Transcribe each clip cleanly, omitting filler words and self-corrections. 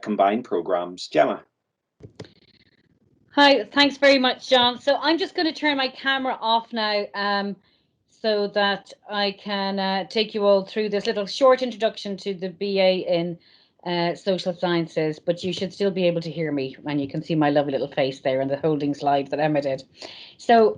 combined programs. Gemma. Hi, thanks very much, John. So I'm just going to turn my camera off now so that I can take you all through this little short introduction to the BA in Social Sciences, but you should still be able to hear me, and you can see my lovely little face there in the holding slide that Emma did. So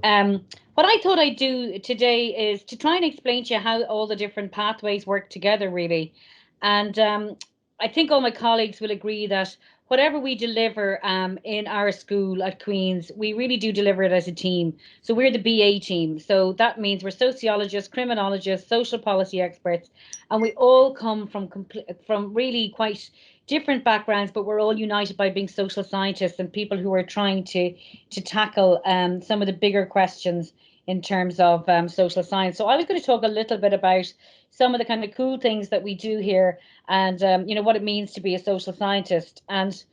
what I thought I'd do today is to try and explain to you how all the different pathways work together, really. And I think all my colleagues will agree that whatever we deliver in our school at Queen's, we really do deliver it as a team. So we're the BA team. So that means we're sociologists, criminologists, social policy experts, and we all come from really quite different backgrounds, but we're all united by being social scientists and people who are trying to tackle some of the bigger questions in terms of social science. So I was going to talk a little bit about some of the kind of cool things that we do here and what it means to be a social scientist. And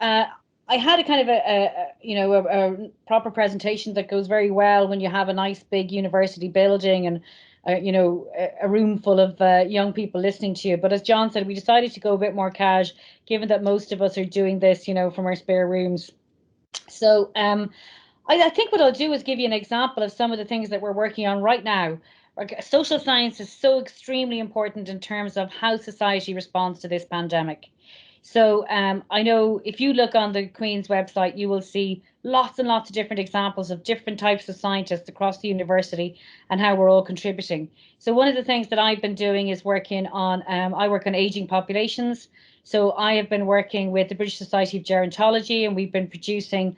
I had a kind of a proper presentation that goes very well when you have a nice big university building and a room full of young people listening to you. But as John said, we decided to go a bit more cash, given that most of us are doing this, from our spare rooms. So I think what I'll do is give you an example of some of the things that we're working on right now. Social science is so extremely important in terms of how society responds to this pandemic. So I know if you look on the Queen's website, you will see lots and lots of different examples of different types of scientists across the university and how we're all contributing. So one of the things that I've been doing is working on, I work on aging populations. So I have been working with the British Society of Gerontology, and we've been producing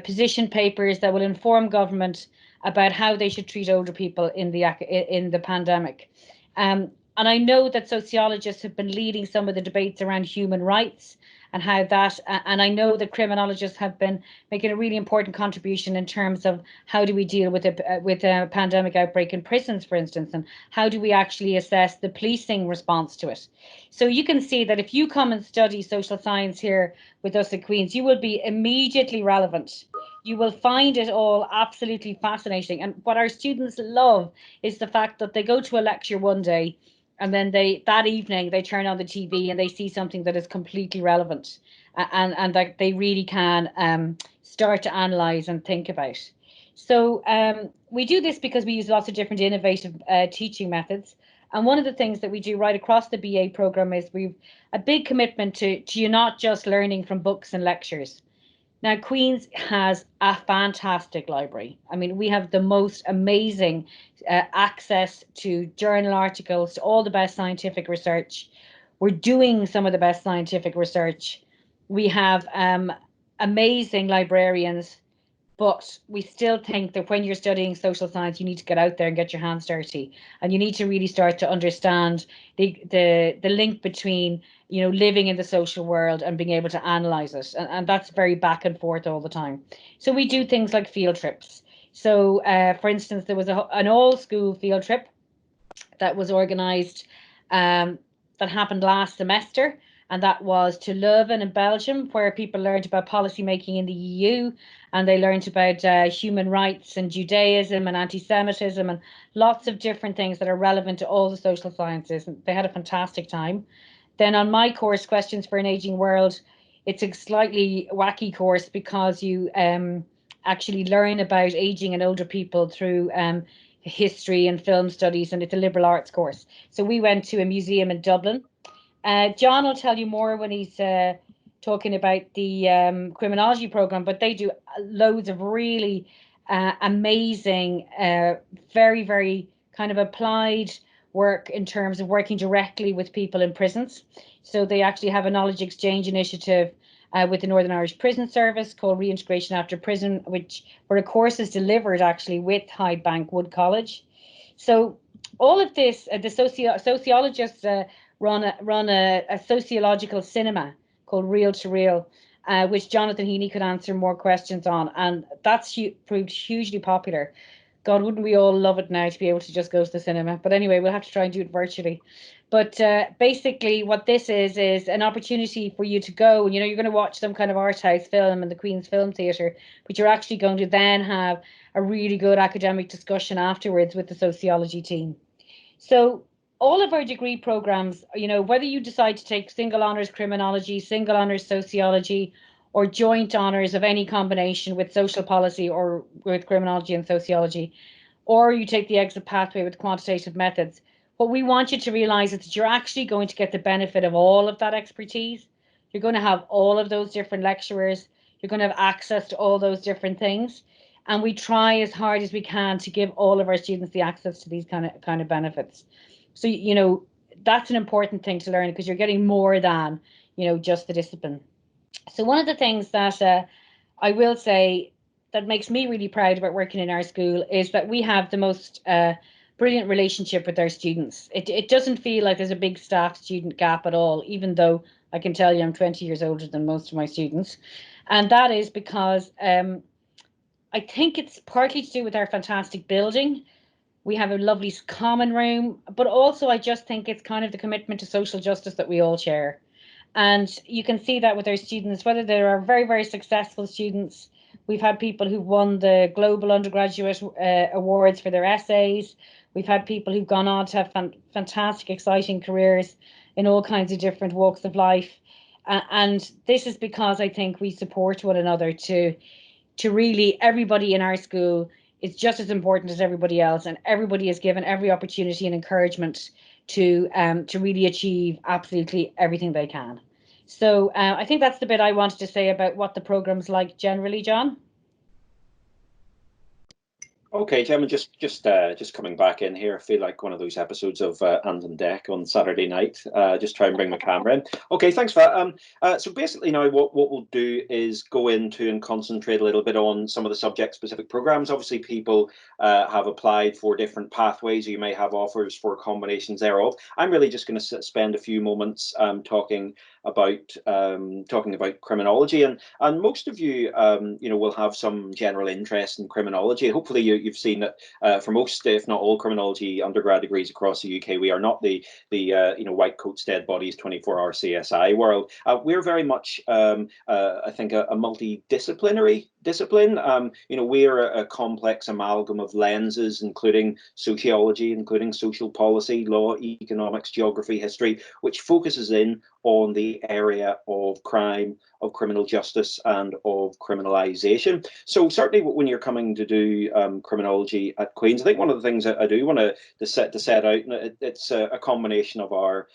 position papers that will inform government about how they should treat older people in the pandemic. And I know that sociologists have been leading some of the debates around human rights and how that, and I know that criminologists have been making a really important contribution in terms of how do we deal with a pandemic outbreak in prisons, for instance, and how do we actually assess the policing response to it. So you can see that if you come and study social science here with us at Queen's, you will be immediately relevant. You will find it all absolutely fascinating. And what our students love is the fact that they go to a lecture one day and then that evening they turn on the TV and they see something that is completely relevant and that they really can start to analyze and think about. So we do this because we use lots of different innovative teaching methods. And one of the things that we do right across the BA program is we've a big commitment to you not just learning from books and lectures. Now, Queen's has a fantastic library. I mean, we have the most amazing access to journal articles, to all the best scientific research. We're doing some of the best scientific research. We have amazing librarians, but we still think that when you're studying social science, you need to get out there and get your hands dirty, and you need to really start to understand the link between living in the social world and being able to analyze it, and that's very back and forth all the time. So we do things like field trips. So for instance, there was an all-school field trip that was organised that happened last semester, and that was to Leuven in Belgium, where people learned about policy making in the EU, and they learned about human rights and Judaism and anti-Semitism and lots of different things that are relevant to all the social sciences. And they had a fantastic time. Then on my course, Questions for an Aging World, it's a slightly wacky course because you actually learn about aging and older people through history and film studies, and it's a liberal arts course. So we went to a museum in Dublin. John will tell you more when he's talking about the criminology program, but they do loads of really amazing, very, very kind of applied work in terms of working directly with people in prisons. So they actually have a knowledge exchange initiative with the Northern Irish Prison Service called Reintegration After Prison, where a course is delivered actually with Hyde Bank Wood College. So all of this, the sociologists run a sociological cinema called Reel to Reel, which Jonathan Heaney could answer more questions on, and that's proved hugely popular. God, wouldn't we all love it now to be able to just go to the cinema? But anyway, we'll have to try and do it virtually. But basically what this is an opportunity for you to go, and you're going to watch some kind of art house film in the Queen's Film Theatre, but you're actually going to then have a really good academic discussion afterwards with the sociology team. So all of our degree programs, whether you decide to take single honours criminology, single honours sociology, or joint honours of any combination with social policy or with criminology and sociology, or you take the exit pathway with quantitative methods, what we want you to realise is that you're actually going to get the benefit of all of that expertise. You're going to have all of those different lecturers. You're going to have access to all those different things. And we try as hard as we can to give all of our students the access to these kind of benefits. So, that's an important thing to learn, because you're getting more than, just the discipline. So one of the things that I will say that makes me really proud about working in our school is that we have the most brilliant relationship with our students. It doesn't feel like there's a big staff student gap at all, even though I can tell you I'm 20 years older than most of my students. And that is because I think it's partly to do with our fantastic building. We have a lovely common room, but also I just think it's kind of the commitment to social justice that we all share. And you can see that with our students, whether they are very, very successful students. We've had people who've won the Global Undergraduate Awards for their essays. We've had people who've gone on to have fantastic, exciting careers in all kinds of different walks of life. And this is because I think we support one another to really, everybody in our school is just as important as everybody else, and everybody is given every opportunity and encouragement to really achieve absolutely everything they can. So I think that's the bit I wanted to say about what the program's like generally, John. Okay, Gemma, just coming back in here. I feel like one of those episodes of Ant and Dec on Saturday night. Just try and bring my camera in. Okay, thanks for that. So basically now what we'll do is go into and concentrate a little bit on some of the subject-specific programs. Obviously, people have applied for different pathways. You may have offers for combinations thereof. I'm really just going to spend a few moments talking about criminology, and most of you will have some general interest in criminology. Hopefully you've seen that for most, if not all, criminology undergrad degrees across the UK, we are not the white coats, dead bodies, 24-hour CSI world. We're very much I think a multidisciplinary discipline. We're a complex amalgam of lenses, including sociology, including social policy, law, economics, geography, history, which focuses in on the area of crime, of criminal justice, and of criminalisation. So certainly when you're coming to do criminology at Queen's, I think one of the things that I do want to set out, it's a combination of our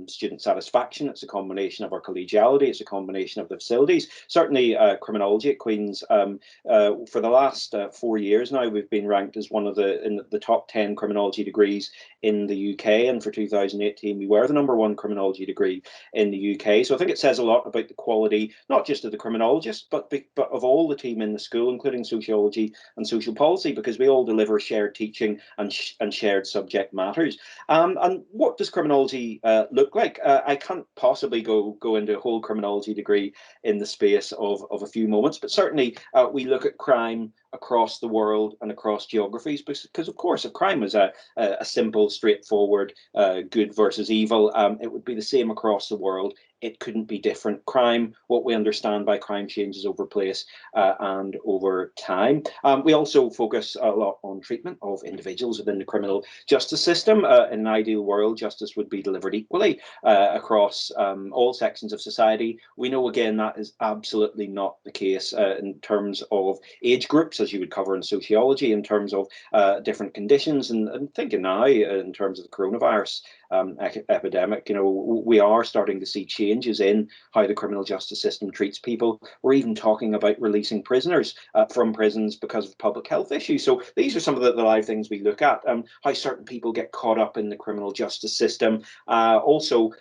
student satisfaction, it's a combination of our collegiality, it's a combination of the facilities. Certainly criminology at Queen's, for the last 4 years now, we've been ranked as one of in the top 10 criminology degrees in the UK, and for 2018 we were the #1 criminology degree in the UK. So I think it says a lot about the quality, not just of the criminologists, but of all the team in the school, including sociology and social policy, because we all deliver shared teaching and shared subject matters. And what does criminology look like? I can't possibly go into a whole criminology degree in the space of a few moments, but certainly we look at crime across the world and across geographies, because of course if crime was a simple, straightforward good versus evil, it would be the same across the world. It couldn't be different. Crime, what we understand by crime, changes over place and over time. We also focus a lot on treatment of individuals within the criminal justice system. In an ideal world, justice would be delivered equally across all sections of society. We know, again, that is absolutely not the case in terms of age groups, as you would cover in sociology, in terms of different conditions, and thinking now in terms of the coronavirus epidemic, we are starting to see changes in how the criminal justice system treats people. We're even talking about releasing prisoners from prisons because of public health issues. So these are some of the live things we look at, how certain people get caught up in the criminal justice system. Also,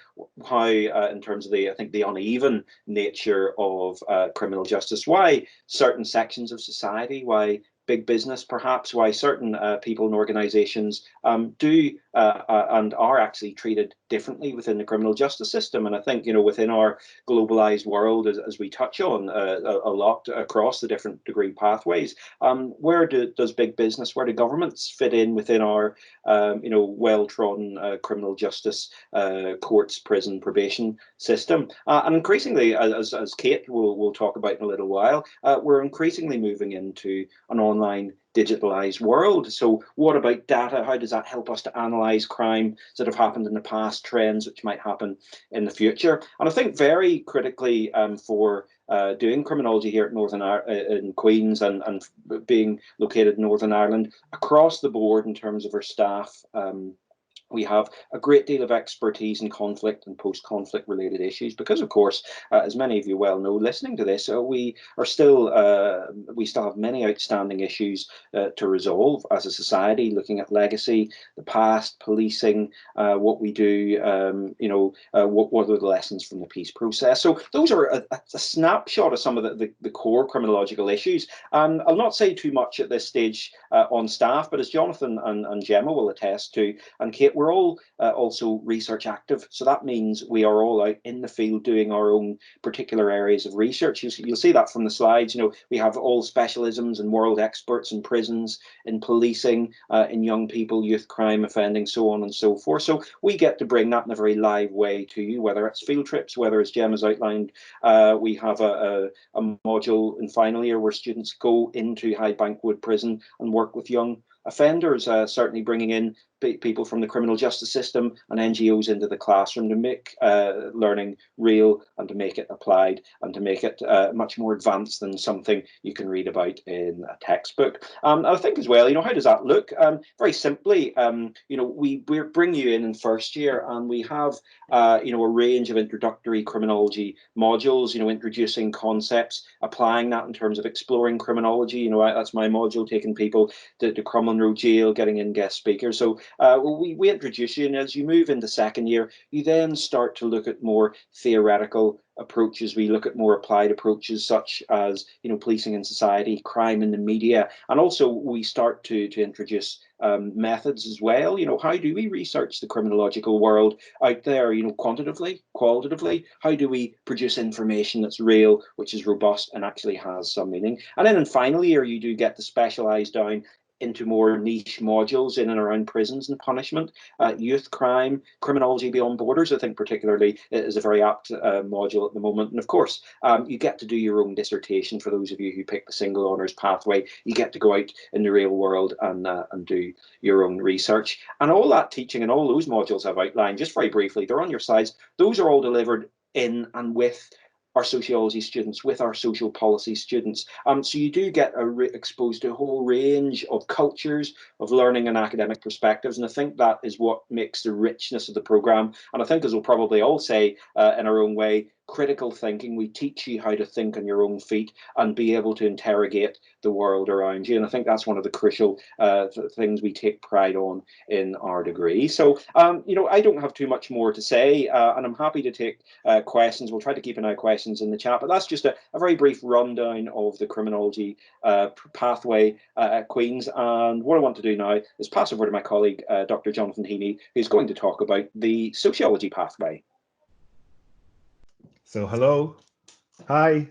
how in terms of the uneven nature of criminal justice, why certain sections of society, why big business, perhaps, why certain people and organisations do and are actually treated differently within the criminal justice system. And I think, within our globalised world, as we touch on a lot across the different degree pathways, where does big business, where do governments fit in within our, well-trodden criminal justice courts, prison, probation system? And increasingly, as Kate will talk about in a little while, we're increasingly moving into an online digitalized world. So what about data? How does that help us to analyze crimes that have happened in the past, trends which might happen in the future? And I think very critically for doing criminology here at in Queens and being located in Northern Ireland, across the board in terms of our staff, we have a great deal of expertise in conflict and post-conflict related issues because, of course, as many of you well know, listening to this, we still have many outstanding issues to resolve as a society, looking at legacy, the past, policing, what we do, what are the lessons from the peace process. So those are a snapshot of some of the core criminological issues. I'll not say too much at this stage on staff, but as Jonathan and Gemma will attest to, and Kate, we're all also research active. So that means we are all out in the field doing our own particular areas of research. You'll see that from the slides. We have all specialisms and world experts in prisons, in policing, in young people, youth crime offending, so on and so forth. So we get to bring that in a very live way to you, whether it's field trips, whether, as Gemma's outlined, we have a module in final year where students go into High Bankwood Prison and work with young offenders, certainly bringing in people from the criminal justice system and NGOs into the classroom to make learning real and to make it applied and to make it much more advanced than something you can read about in a textbook. I think as well, how does that look? Very simply, we bring you in first year and we have a range of introductory criminology modules, introducing concepts, applying that in terms of exploring criminology. That's my module, taking people to Crumlin Road Jail, getting in guest speakers. So we introduce you, and as you move into second year, you then start to look at more theoretical approaches. We look at more applied approaches such as policing in society, crime in the media, and also we start to introduce methods as well. How do we research the criminological world out there, quantitatively, qualitatively? How do we produce information that's real, which is robust and actually has some meaning? And then in final year, you do get to specialize down into more niche modules in and around prisons and punishment, youth crime, criminology beyond borders, I think particularly is a very apt module at the moment. And of course, you get to do your own dissertation for those of you who pick the single honours pathway. You get to go out in the real world and do your own research. And all that teaching and all those modules I've outlined, just very briefly, they're on your slides. Those are all delivered in and with our sociology students, with our social policy students. So you do get exposed to a whole range of cultures, of learning and academic perspectives. And I think that is what makes the richness of the programme. And I think, as we'll probably all say in our own way, critical thinking. We teach you how to think on your own feet and be able to interrogate the world around you. And I think that's one of the crucial things we take pride on in our degree. So, I don't have too much more to say, and I'm happy to take questions. We'll try to keep an eye on questions in the chat, but that's just a very brief rundown of the criminology pathway at Queen's. And what I want to do now is pass over to my colleague, Dr. Jonathan Heaney, who's going to talk about the sociology pathway. So hello, hi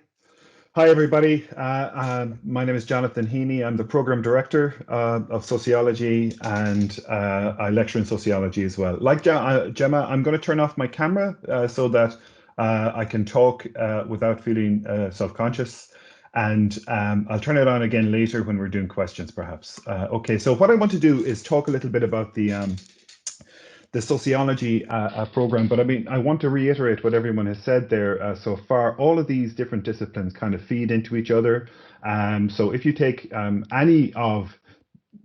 everybody. My name is Jonathan Heaney. I'm the program director of sociology, and I lecture in sociology as well. Like Gemma, I'm going to turn off my camera so that I can talk without feeling self-conscious, and I'll turn it on again later when we're doing questions, perhaps. Okay, so what I want to do is talk a little bit about the sociology program, but I want to reiterate what everyone has said there so far. All of these different disciplines kind of feed into each other. So if you take any of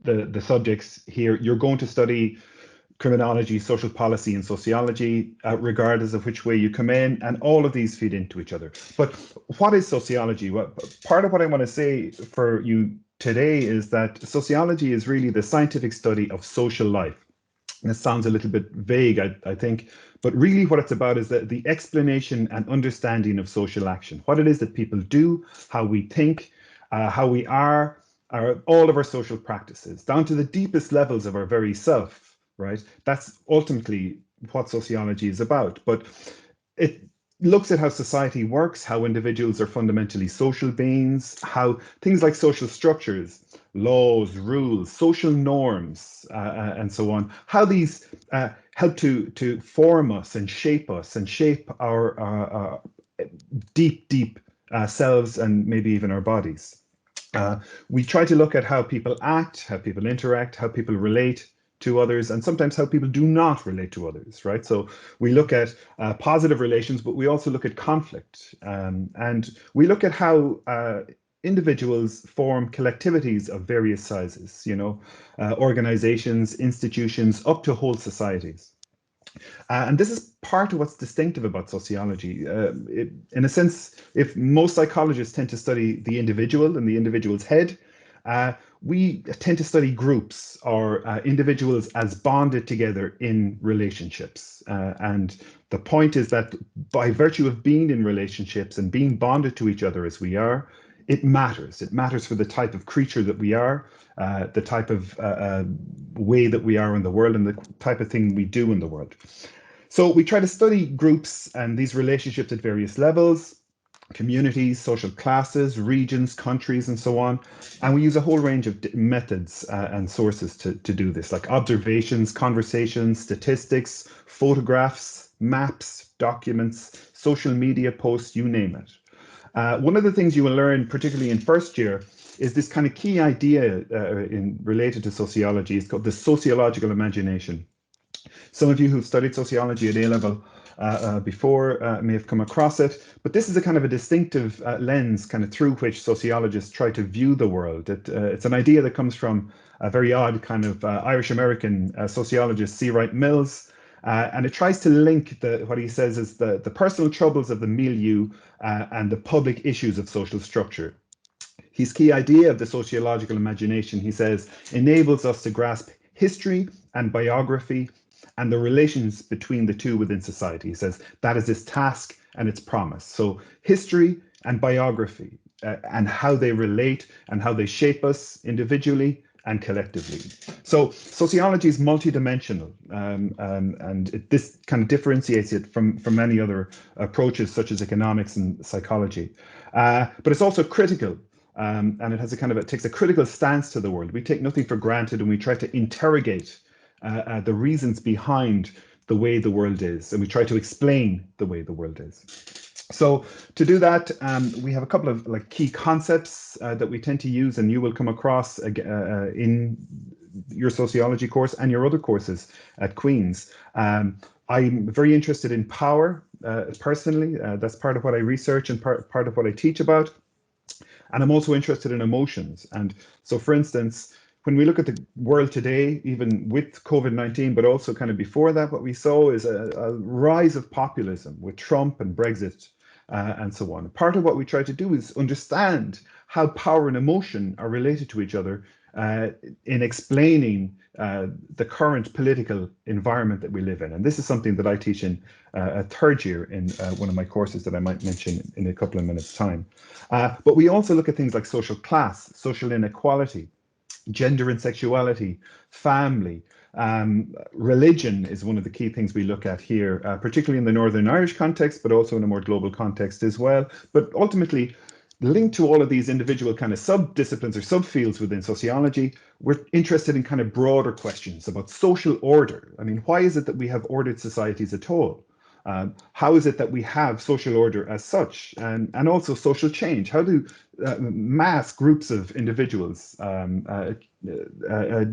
the subjects here, you're going to study criminology, social policy, and sociology, regardless of which way you come in, and all of these feed into each other. But what is sociology? Well, part of what I want to say for you today is that sociology is really the scientific study of social life. And it sounds a little bit vague, I think, but really what it's about is the explanation and understanding of social action, what it is that people do, how we think, how we are all of our social practices, down to the deepest levels of our very self, right? That's ultimately what sociology is about. But it looks at how society works, how individuals are fundamentally social beings, how things like social structures, laws, rules, social norms, and so on, how these help to form us and shape our deep selves and maybe even our bodies. We try to look at how people act, how people interact, how people relate to others, and sometimes how people do not relate to others, right? So we look at positive relations, but we also look at conflict. And we look at how individuals form collectivities of various sizes, organizations, institutions, up to whole societies. And this is part of what's distinctive about sociology. In a sense, if most psychologists tend to study the individual and the individual's head, we tend to study groups or individuals as bonded together in relationships. And the point is that by virtue of being in relationships and being bonded to each other as we are, it matters. It matters for the type of creature that we are, the type of way that we are in the world, and the type of thing we do in the world. So we try to study groups and these relationships at various levels, communities, social classes, regions, countries, and so on. And we use a whole range of methods and sources to do this, like observations, conversations, statistics, photographs, maps, documents, social media posts, you name it. One of the things you will learn, particularly in first year, is this kind of key idea related to sociology. It's called the sociological imagination. Some of you who've studied sociology at A-level before may have come across it, but this is a kind of a distinctive lens kind of through which sociologists try to view the world. It's an idea that comes from a very odd kind of Irish-American sociologist, C. Wright Mills, and it tries to link what he says is the personal troubles of the milieu and the public issues of social structure. His key idea of the sociological imagination, he says, enables us to grasp history and biography and the relations between the two within society. He says that is his task and its promise. So history and biography and how they relate and how they shape us individually and collectively. So sociology is multidimensional, and this kind of differentiates it from many other approaches such as economics and psychology. But it's also critical. And it has it takes a critical stance to the world. We take nothing for granted, and we try to interrogate the reasons behind the way the world is, and we try to explain the way the world is. So to do that, we have a couple of key concepts that we tend to use, and you will come across in your sociology course and your other courses at Queen's. I'm very interested in power personally. That's part of what I research and part of what I teach about. And I'm also interested in emotions. And so, for instance, when we look at the world today, even with COVID-19, but also kind of before that, what we saw is a rise of populism with Trump and Brexit and so on. Part of what we try to do is understand how power and emotion are related to each other in explaining the current political environment that we live in. And this is something that I teach in a third year in one of my courses that I might mention in a couple of minutes' time. But we also look at things like social class, social inequality, gender and sexuality, family. Religion is one of the key things we look at here, particularly in the Northern Irish context, but also in a more global context as well. But ultimately, linked to all of these individual kind of sub-disciplines or subfields within sociology, we're interested in kind of broader questions about social order. I mean, why is it that we have ordered societies at all? How is it that we have social order as such, and also social change? How do mass groups of individuals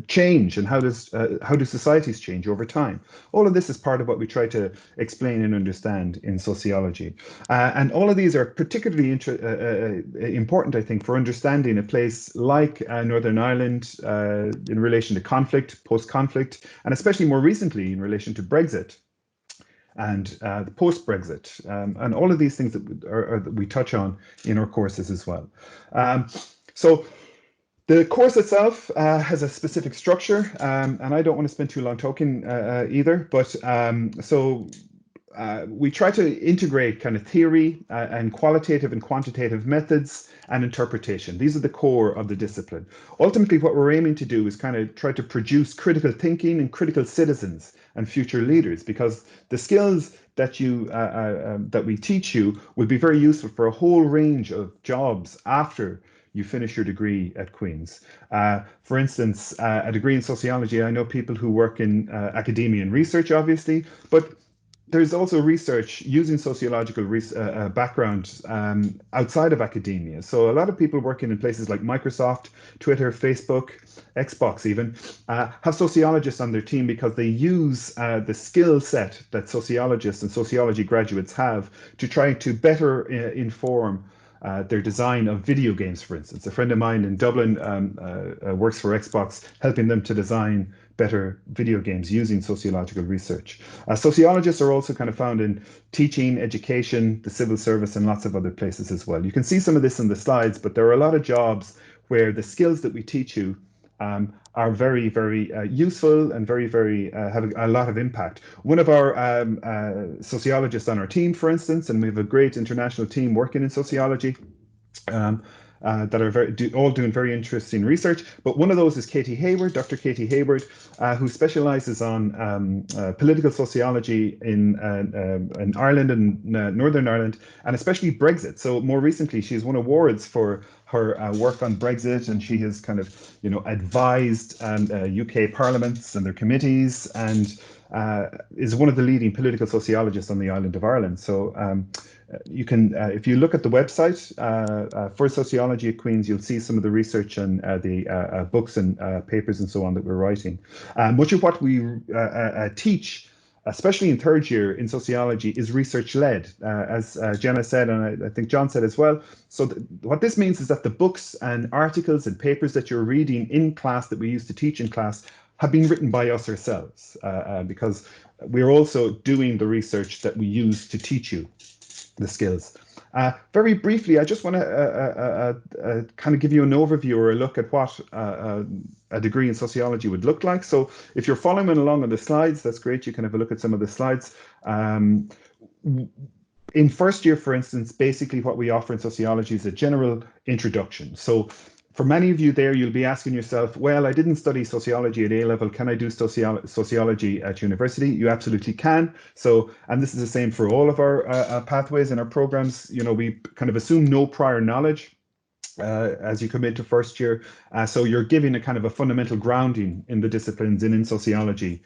change, and how do societies change over time? All of this is part of what we try to explain and understand in sociology, and all of these are particularly important, I think, for understanding a place like Northern Ireland in relation to conflict, post-conflict, and especially more recently in relation to Brexit and the post-Brexit, and all of these things that we touch on in our courses as well. So the course itself has a specific structure, and I don't want to spend too long talking either, but we try to integrate kind of theory and qualitative and quantitative methods and interpretation. These are the core of the discipline. Ultimately, what we're aiming to do is kind of try to produce critical thinking and critical citizens and future leaders, because the skills that we teach you will be very useful for a whole range of jobs after you finish your degree at Queen's. For instance, a degree in sociology, I know people who work in academia and research, obviously, but there's also research using sociological background outside of academia. So a lot of people working in places like Microsoft, Twitter, Facebook, Xbox even, have sociologists on their team because they use the skill set that sociologists and sociology graduates have to try to better inform their design of video games, for instance. A friend of mine in Dublin works for Xbox, helping them to design better video games using sociological research. Sociologists are also kind of found in teaching, education, the civil service, and lots of other places as well. You can see some of this in the slides, but there are a lot of jobs where the skills that we teach you are very, very useful and very, very have a lot of impact. One of our sociologists on our team, for instance, and we have a great international team working in sociology, that are all doing very interesting research. But one of those is Katie Hayward, Dr. Katie Hayward, who specialises on political sociology in Ireland and Northern Ireland, and especially Brexit. So more recently, she's won awards for her work on Brexit, and she has kind of, advised UK parliaments and their committees, and is one of the leading political sociologists on the island of Ireland. So you can, if you look at the website for sociology at Queen's, you'll see some of the research and the books and papers and so on that we're writing. Much of what we teach, especially in third year in sociology, is research-led, as Jenna said, and I think John said as well. So what this means is that the books and articles and papers that you're reading in class that we used to teach in class have been written by us ourselves, because we're also doing the research that we use to teach you the skills. Very briefly, I just want to kind of give you an overview or a look at what a degree in sociology would look like. So if you're following along on the slides, that's great. You can have a look at some of the slides. In first year, for instance, basically what we offer in sociology is a general introduction. So for many of you there, you'll be asking yourself, well, I didn't study sociology at A level. Can I do sociology at university? You absolutely can. So, and this is the same for all of our pathways and our programs. We kind of assume no prior knowledge as you come into first year. So you're giving a kind of a fundamental grounding in the disciplines and in sociology.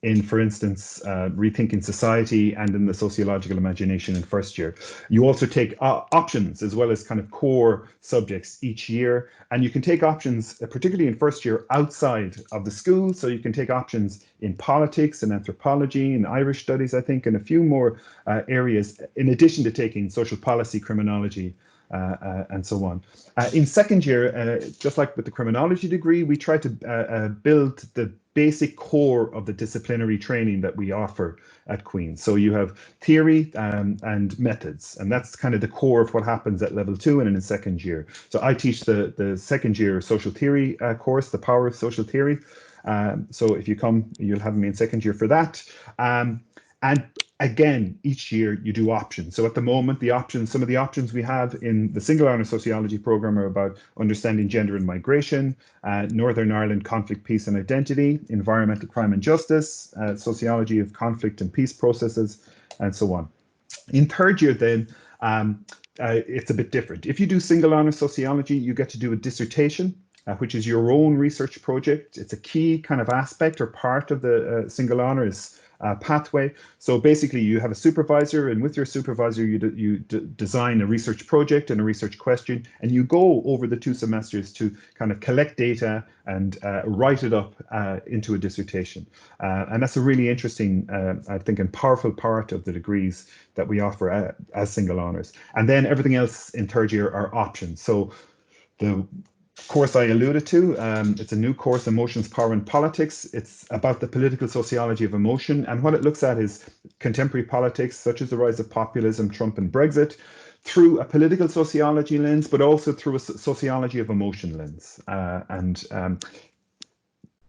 In, for instance, rethinking society and in the sociological imagination in first year. You also take options as well as kind of core subjects each year. And you can take options, particularly in first year, outside of the school. So you can take options in politics and anthropology and Irish studies, I think, and a few more areas, in addition to taking social policy, criminology, and so on. In second year, just like with the criminology degree, we try to build the basic core of the disciplinary training that we offer at Queen's. So you have theory and methods, and that's kind of the core of what happens at level 2 and in second year. So I teach the second year social theory course, the power of social theory. So if you come, you'll have me in second year for that. And again, each year you do options. So at the moment, some of the options we have in the single honor sociology program are about understanding gender and migration, Northern Ireland conflict, peace and identity, environmental crime and justice, sociology of conflict and peace processes, and so on. In third year then, it's a bit different. If you do single honor sociology, you get to do a dissertation, which is your own research project. It's a key kind of aspect or part of the single honors pathway. So basically you have a supervisor, and with your supervisor you design a research project and a research question, and you go over the 2 semesters to kind of collect data and write it up into a dissertation. And that's a really interesting, I think, and powerful part of the degrees that we offer as single honors. And then everything else in third year are options. So the course I alluded to, it's a new course, Emotions, Power and Politics. It's about the political sociology of emotion, and what it looks at is contemporary politics, such as the rise of populism, Trump and Brexit, through a political sociology lens, but also through a sociology of emotion lens.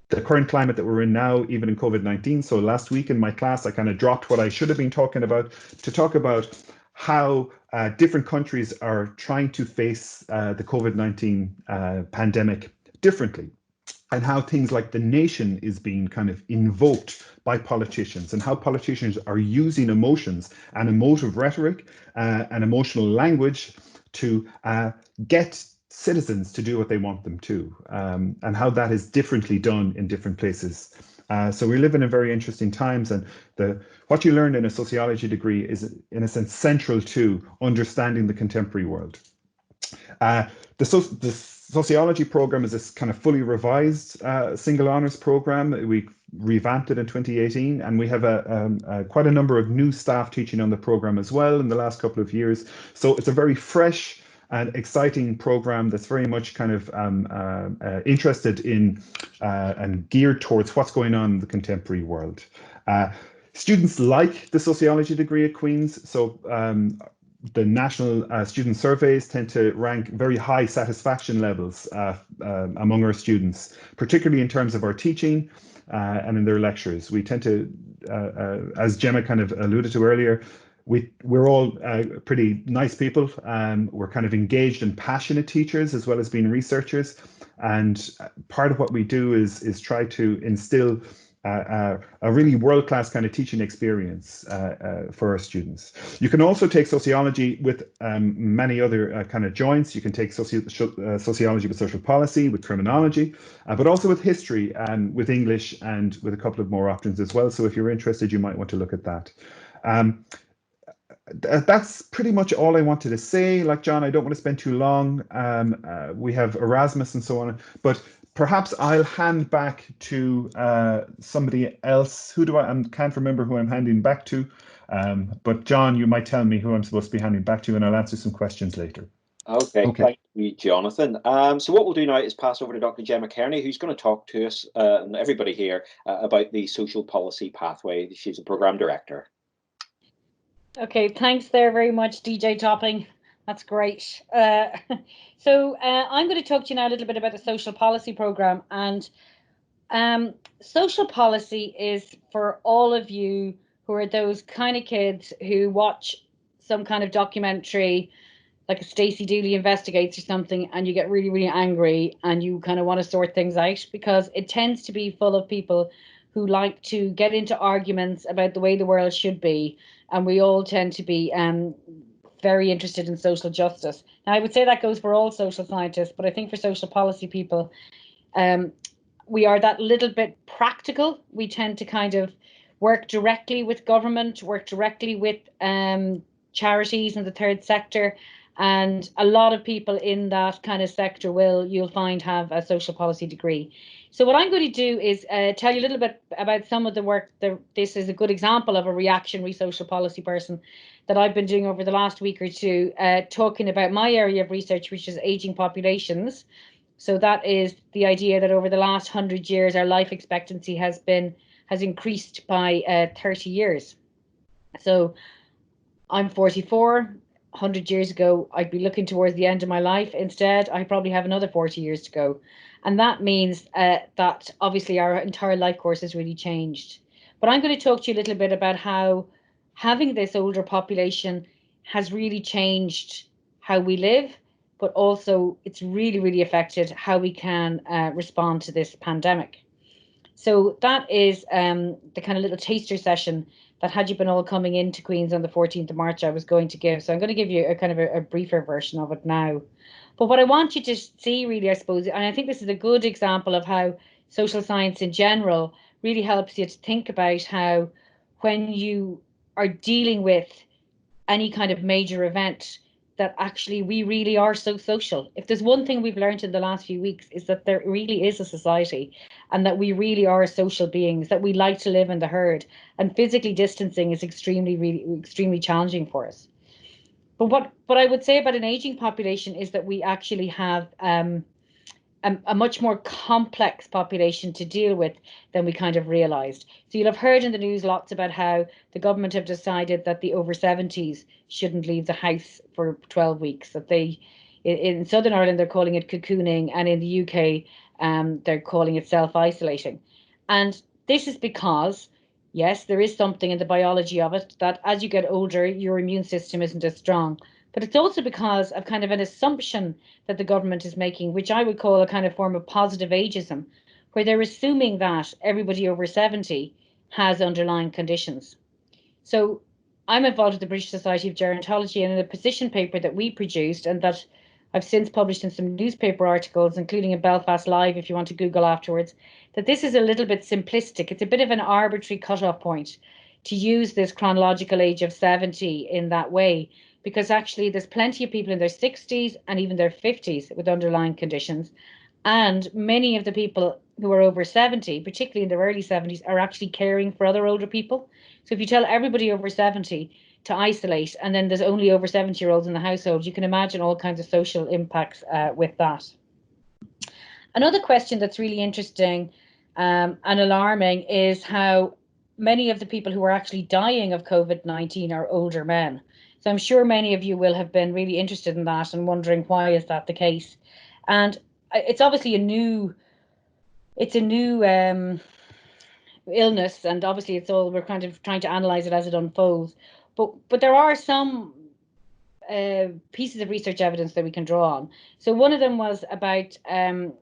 The current climate that we're in now, even in COVID-19. So last week in my class, I kind of dropped what I should have been talking about to talk about how different countries are trying to face the COVID-19 pandemic differently, and how things like the nation is being kind of invoked by politicians, and how politicians are using emotions and emotive rhetoric and emotional language to get citizens to do what they want them to, and how that is differently done in different places So we live in very interesting times, and what you learn in a sociology degree is, in a sense, central to understanding the contemporary world. The sociology program is this kind of fully revised single honours program. We revamped it in 2018, and we have quite a number of new staff teaching on the program as well in the last couple of years. So it's a very fresh and exciting program that's very much kind of interested in and geared towards what's going on in the contemporary world. Students like the sociology degree at Queen's, so the national student surveys tend to rank very high satisfaction levels among our students, particularly in terms of our teaching and in their lectures. We tend to, as Gemma kind of alluded to earlier, we're all pretty nice people. We're kind of engaged and passionate teachers as well as being researchers. And part of what we do is try to instill a really world-class kind of teaching experience for our students. You can also take sociology with many other kind of joints. You can take sociology with social policy, with criminology, but also with history and with English, and with a couple of more options as well. So if you're interested, you might want to look at that. That's pretty much all I wanted to say. Like John, I don't want to spend too long. We have Erasmus and so on, but perhaps I'll hand back to somebody else. Who do I can't remember who I'm handing back to. But John, you might tell me who I'm supposed to be handing back to, and I'll answer some questions later. Okay. Thank you, Jonathan. So what we'll do now is pass over to Dr. Gemma Kearney, who's going to talk to us and everybody here about the social policy pathway. She's a program director. Okay, thanks there very much, DJ Topping. That's great. So I'm going to talk to you now a little bit about the social policy program. And social policy is for all of you who are those kind of kids who watch some kind of documentary, like a Stacey Dooley Investigates or something, and you get really, really angry and you kind of want to sort things out, because it tends to be full of people who like to get into arguments about the way the world should be. And we all tend to be very interested in social justice. Now, I would say that goes for all social scientists, but I think for social policy people, we are that little bit practical. We tend to kind of work directly with government, work directly with charities and the third sector. And a lot of people in that kind of sector you'll find, have a social policy degree. So what I'm going to do is tell you a little bit about some of the work. This is a good example of a reactionary social policy person that I've been doing over the last week or two, talking about my area of research, which is aging populations. So that is the idea that over the last 100 years, our life expectancy has increased by 30 years. So I'm 44. 100 years ago, I'd be looking towards the end of my life. Instead, I probably have another 40 years to go. And that means that obviously our entire life course has really changed. But I'm going to talk to you a little bit about how having this older population has really changed how we live, but also it's really, really affected how we can respond to this pandemic. So that is the kind of little taster session that, had you been all coming into Queen's on the 14th of March, I was going to give. So I'm going to give you a kind of a briefer version of it now. But what I want you to see really, I suppose, and I think this is a good example of how social science in general really helps you to think about how, when you are dealing with any kind of major event, that actually we really are so social. If there's one thing we've learned in the last few weeks, is that there really is a society, and that we really are social beings, that we like to live in the herd, and physically distancing is extremely challenging for us. But what I would say about an aging population is that we actually have a much more complex population to deal with than we kind of realized. So you'll have heard in the news lots about how the government have decided that the over 70s shouldn't leave the house for 12 weeks, that in Southern Ireland, they're calling it cocooning, and in the UK, they're calling it self-isolating. And this is because, yes, there is something in the biology of it that as you get older, your immune system isn't as strong. But it's also because of kind of an assumption that the government is making, which I would call a kind of form of positive ageism, where they're assuming that everybody over 70 has underlying conditions. So I'm involved with the British Society of Gerontology, and in a position paper that we produced and that I've since published in some newspaper articles, including in Belfast Live, if you want to Google afterwards, that this is a little bit simplistic. It's a bit of an arbitrary cut-off point to use this chronological age of 70 in that way, because actually there's plenty of people in their 60s and even their 50s with underlying conditions. And many of the people who are over 70, particularly in their early 70s, are actually caring for other older people. So if you tell everybody over 70 to isolate, and then there's only over 70-year-olds in the household, you can imagine all kinds of social impacts with that. Another question that's really interesting and alarming is how many of the people who are actually dying of COVID-19 are older men. So I'm sure many of you will have been really interested in that and wondering why is that the case. And it's obviously a new illness, and obviously we're kind of trying to analyze it as it unfolds. But there are some pieces of research evidence that we can draw on. So one of them was about a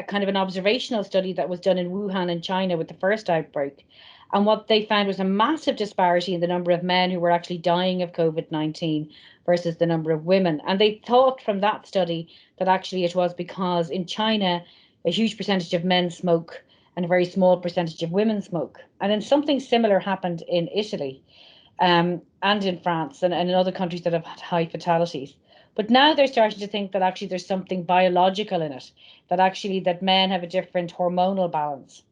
kind of an observational study that was done in Wuhan in China with the first outbreak. And what they found was a massive disparity in the number of men who were actually dying of COVID-19 versus the number of women. And they thought from that study that actually it was because in China, a huge percentage of men smoke and a very small percentage of women smoke. And then something similar happened in Italy and in France and in other countries that have had high fatalities. But now they're starting to think that actually there's something biological in it, that men have a different hormonal balance.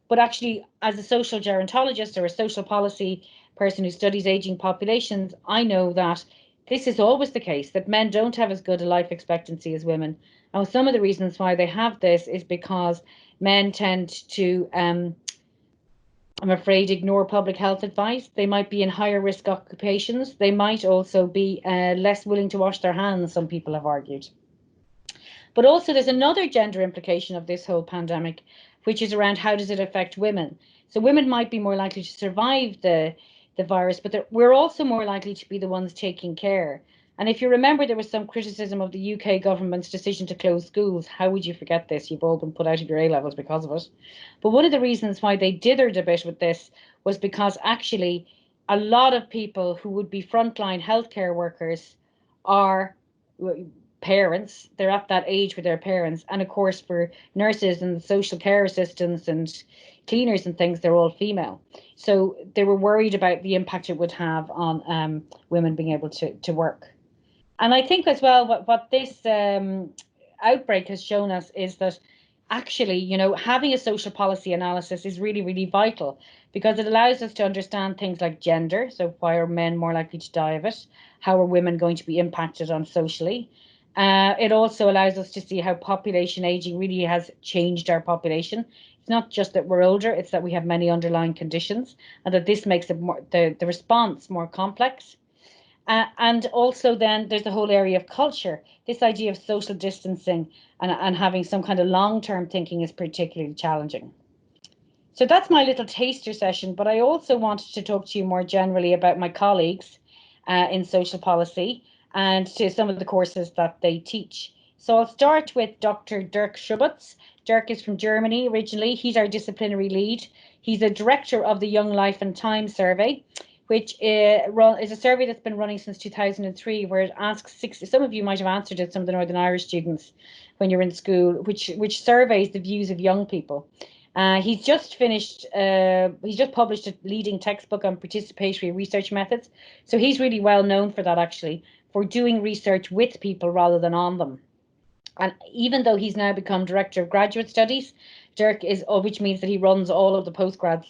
But actually, as a social gerontologist or a social policy person who studies aging populations, I know that this is always the case, that men don't have as good a life expectancy as women. And some of the reasons why they have this is because men tend to, I'm afraid, ignore public health advice. They might be in higher risk occupations. They might also be less willing to wash their hands, some people have argued. But also there's another gender implication of this whole pandemic, which is around how does it affect women. So women might be more likely to survive the virus, but we're also more likely to be the ones taking care. And if you remember, there was some criticism of the UK government's decision to close schools. How would you forget this? You've all been put out of your A-levels because of it. But one of the reasons why they dithered a bit with this was because actually a lot of people who would be frontline healthcare workers are parents. They're at that age with their parents. And of course, for nurses and social care assistants and cleaners and things, they're all female. So they were worried about the impact it would have on women being able to work. And I think as well, what this outbreak has shown us is that actually, having a social policy analysis is really, really vital, because it allows us to understand things like gender. So why are men more likely to die of it? How are women going to be impacted on socially? It also allows us to see how population aging really has changed our population. It's not just that we're older, it's that we have many underlying conditions, and that this makes it the response more complex. And also then there's the whole area of culture. This idea of social distancing and having some kind of long-term thinking is particularly challenging. So that's my little taster session, but I also wanted to talk to you more generally about my colleagues in social policy and to some of the courses that they teach. So I'll start with Dr. Dirk Schubert. Dirk is from Germany originally. He's our disciplinary lead. He's a director of the Young Life and Time survey, which is a survey that's been running since 2003, where it asks some of you might have answered it, some of the Northern Irish students when you're in school, which surveys the views of young people. He's just published a leading textbook on participatory research methods. So he's really well known for that, actually, for doing research with people rather than on them. And even though he's now become Director of Graduate Studies, Dirk which means that he runs all of the postgrad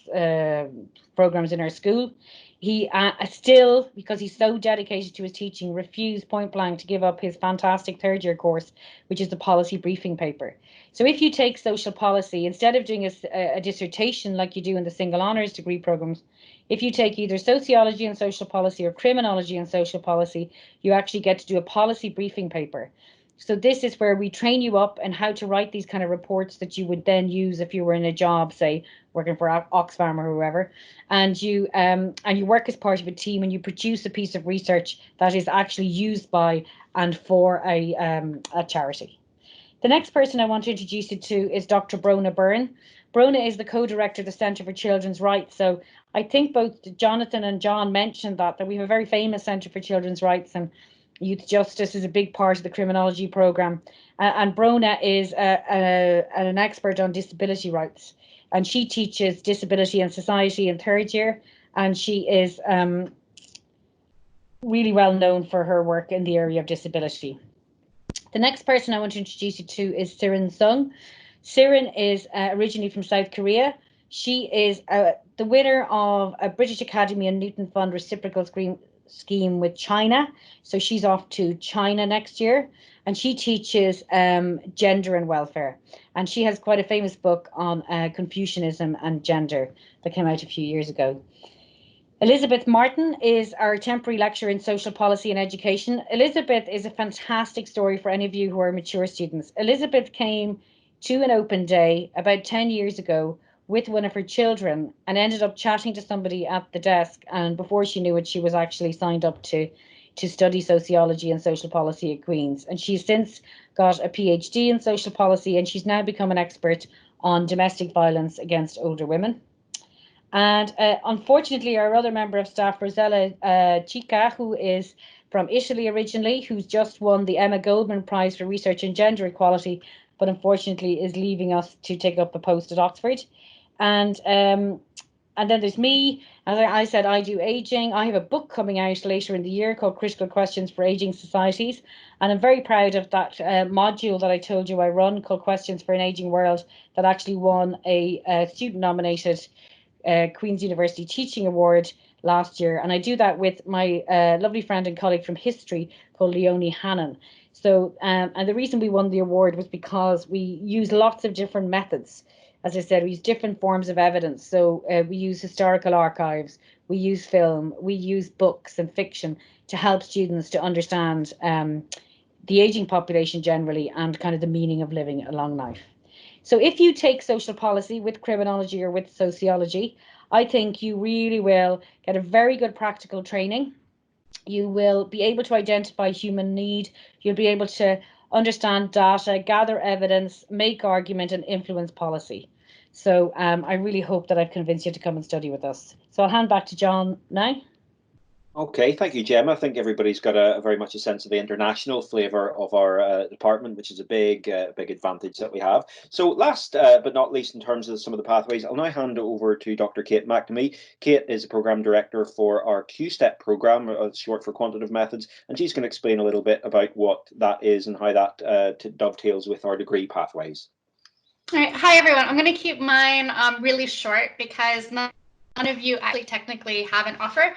programs in our school. He still, because he's so dedicated to his teaching, refused point blank to give up his fantastic third year course, which is the policy briefing paper. So if you take social policy, instead of doing a dissertation like you do in the single honours degree programs, if you take either sociology and social policy or criminology and social policy, you actually get to do a policy briefing paper. So this is where we train you up in how to write these kind of reports that you would then use if you were in a job, say working for Oxfam or whoever, and you work as part of a team and you produce a piece of research that is actually used by and for a charity. The next person I want to introduce you to is Dr. Brona Byrne. Brona is the co-director of the Centre for Children's Rights. So I think both Jonathan and John mentioned that we have a very famous Centre for Children's Rights, and Youth justice is a big part of the criminology program. And Brona is an expert on disability rights. And she teaches disability and society in third year. And she is really well known for her work in the area of disability. The next person I want to introduce you to is Sirin Sung. Sirin is originally from South Korea. She is the winner of a British Academy and Newton Fund reciprocal scheme with China. So she's off to China next year, and she teaches gender and welfare. And she has quite a famous book on Confucianism and gender that came out a few years ago. Elizabeth Martin is our temporary lecturer in social policy and education. Elizabeth is a fantastic story for any of you who are mature students. Elizabeth came to an open day about 10 years ago with one of her children and ended up chatting to somebody at the desk. And before she knew it, she was actually signed up to study sociology and social policy at Queen's. And she's since got a PhD in social policy, and she's now become an expert on domestic violence against older women. And unfortunately, our other member of staff, Rosella Chica, who is from Italy originally, who's just won the Emma Goldman Prize for Research in Gender Equality, but unfortunately is leaving us to take up a post at Oxford. And then there's me. As I said, I do aging. I have a book coming out later in the year called Critical Questions for Aging Societies. And I'm very proud of that module that I told you I run called Questions for an Aging World that actually won a student-nominated Queen's University Teaching Award last year. And I do that with my lovely friend and colleague from history called Leonie Hannon. So, and the reason we won the award was because we use lots of different methods. As I said, we use different forms of evidence. So we use historical archives, we use film, we use books and fiction to help students to understand the aging population generally and kind of the meaning of living a long life. So if you take social policy with criminology or with sociology, I think you really will get a very good practical training. You will be able to identify human need. You'll be able to understand data, gather evidence, make argument, and influence policy. So I really hope that I've convinced you to come and study with us. So I'll hand back to John now. Okay, thank you, Gemma. I think everybody's got a very much a sense of the international flavour of our department, which is a big advantage that we have. So last but not least, in terms of some of the pathways, I'll now hand over to Dr. Kate McNamee. Kate is a programme director for our Q-STEP programme, short for Quantitative Methods, and she's going to explain a little bit about what that is and how that dovetails with our degree pathways. All right. Hi, everyone. I'm going to keep mine really short because none of you actually technically have an offer.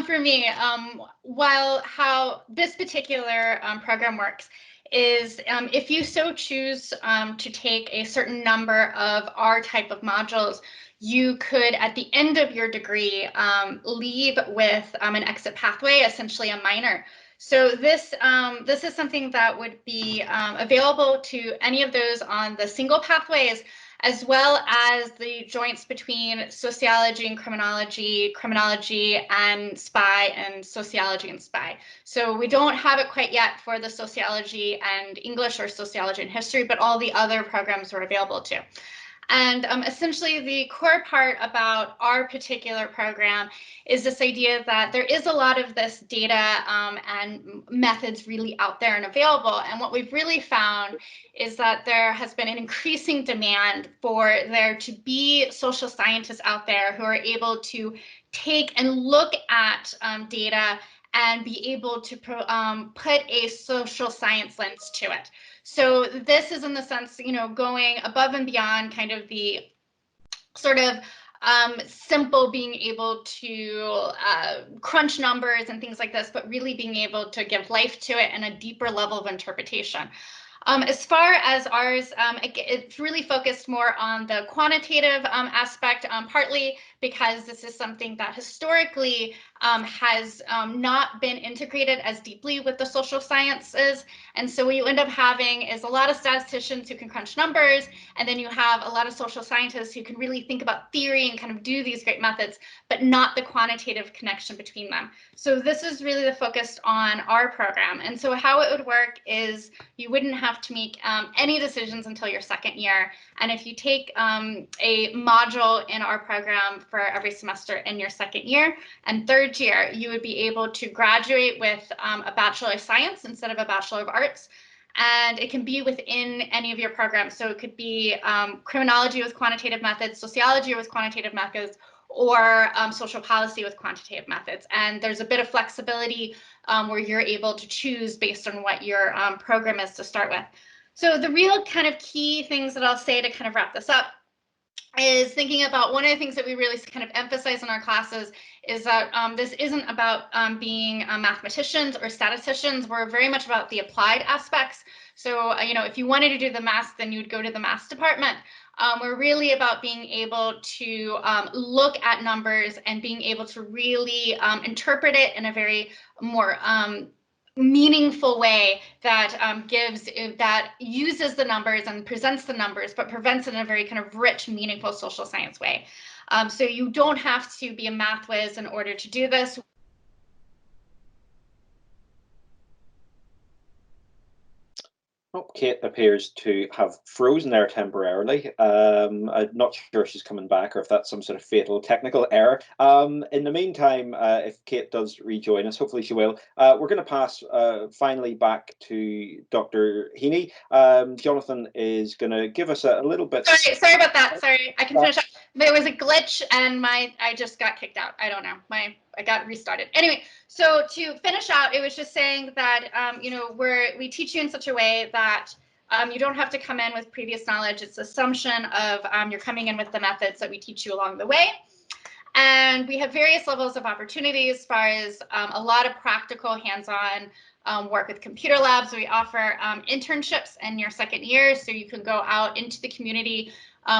For me, while how this particular program works is if you so choose to take a certain number of our type of modules, you could, at the end of your degree, leave with an exit pathway, essentially a minor. So this is something that would be available to any of those on the single pathways, as well as the joints between sociology and criminology, criminology and SPI, and sociology and SPI. So we don't have it quite yet for the sociology and English or sociology and history, but all the other programs are available too. And essentially the core part about our particular program is this idea that there is a lot of this data and methods really out there and available. And what we've really found is that there has been an increasing demand for there to be social scientists out there who are able to take and look at data and be able to put a social science lens to it. So this is in the sense, going above and beyond kind of the sort of simple being able to crunch numbers and things like this, but really being able to give life to it and a deeper level of interpretation. As far as ours, it's really focused more on the quantitative aspect, partly because this is something that historically has not been integrated as deeply with the social sciences. And so what you end up having is a lot of statisticians who can crunch numbers, and then you have a lot of social scientists who can really think about theory and kind of do these great methods, but not the quantitative connection between them. So this is really the focus on our program. And so how it would work is you wouldn't have to make any decisions until your second year. And if you take a module in our program, for every semester in your second year. And third year, you would be able to graduate with a Bachelor of Science instead of a Bachelor of Arts. And it can be within any of your programs. So it could be criminology with quantitative methods, sociology with quantitative methods, or social policy with quantitative methods. And there's a bit of flexibility where you're able to choose based on what your program is to start with. So the real kind of key things that I'll say to kind of wrap this up is thinking about one of the things that we really kind of emphasize in our classes is that this isn't about being mathematicians or statisticians. We're very much about the applied aspects. So, you know, if you wanted to do the math, then you would go to the math department. We're really about being able to look at numbers and being able to really interpret it in a very more meaningful way that uses the numbers and presents the numbers, but presents it in a very kind of rich, meaningful social science way. So you don't have to be a math whiz in order to do this. Oh, Kate appears to have frozen there temporarily. I'm not sure if she's coming back or if that's some sort of fatal technical error. In the meantime, if Kate does rejoin us, hopefully she will, we're going to pass finally back to Dr. Heaney. Jonathan is going to give us a little bit. Sorry about that. Sorry, I can finish up. There was a glitch and I just got kicked out. I don't know. I got restarted. Anyway, so to finish out, it was just saying that, you know, we teach you in such a way that you don't have to come in with previous knowledge. It's assumption of you're coming in with the methods that we teach you along the way. And we have various levels of opportunity as far as a lot of practical hands-on work with computer labs. We offer internships in your second year, so you can go out into the community.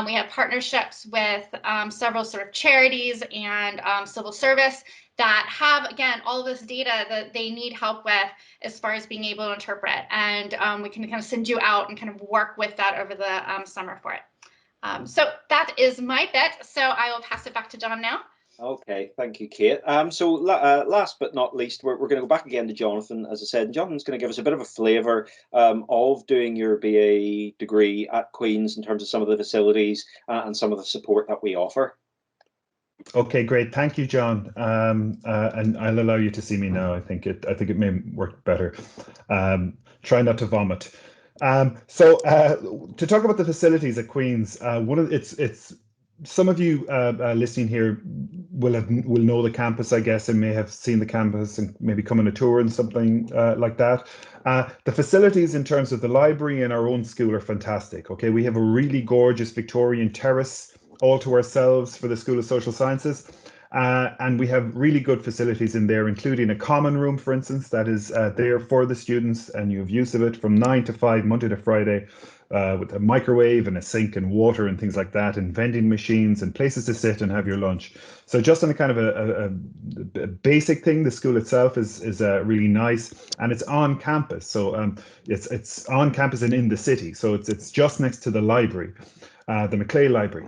We have partnerships with several sort of charities and civil service that have, again, all of this data that they need help with as far as being able to interpret. And we can kind of send you out and kind of work with that over the summer for it. So that is my bit. So I will pass it back to John now. Okay, thank you, Kate. So last but not least, we're going to go back again to Jonathan. As I said, Jonathan's going to give us a bit of a flavour of doing your BA degree at Queen's in terms of some of the facilities and some of the support that we offer. Okay, great. Thank you, John. And I'll allow you to see me now. I think it may work better. Try not to vomit. So to talk about the facilities at Queen's, some of you listening here will know the campus, I guess, and may have seen the campus and maybe come on a tour and something like that. The facilities in terms of the library and our own school are fantastic. Okay, we have a really gorgeous Victorian terrace all to ourselves for the School of Social Sciences. And we have really good facilities in there, including a common room, for instance, that is there for the students, and you have use of it from 9 to 5, Monday to Friday, with a microwave and a sink and water and things like that, and vending machines and places to sit and have your lunch. So just on a kind of a basic thing, the school itself is really nice, and it's on campus. So it's on campus and in the city. So it's just next to the library, the Macleay Library.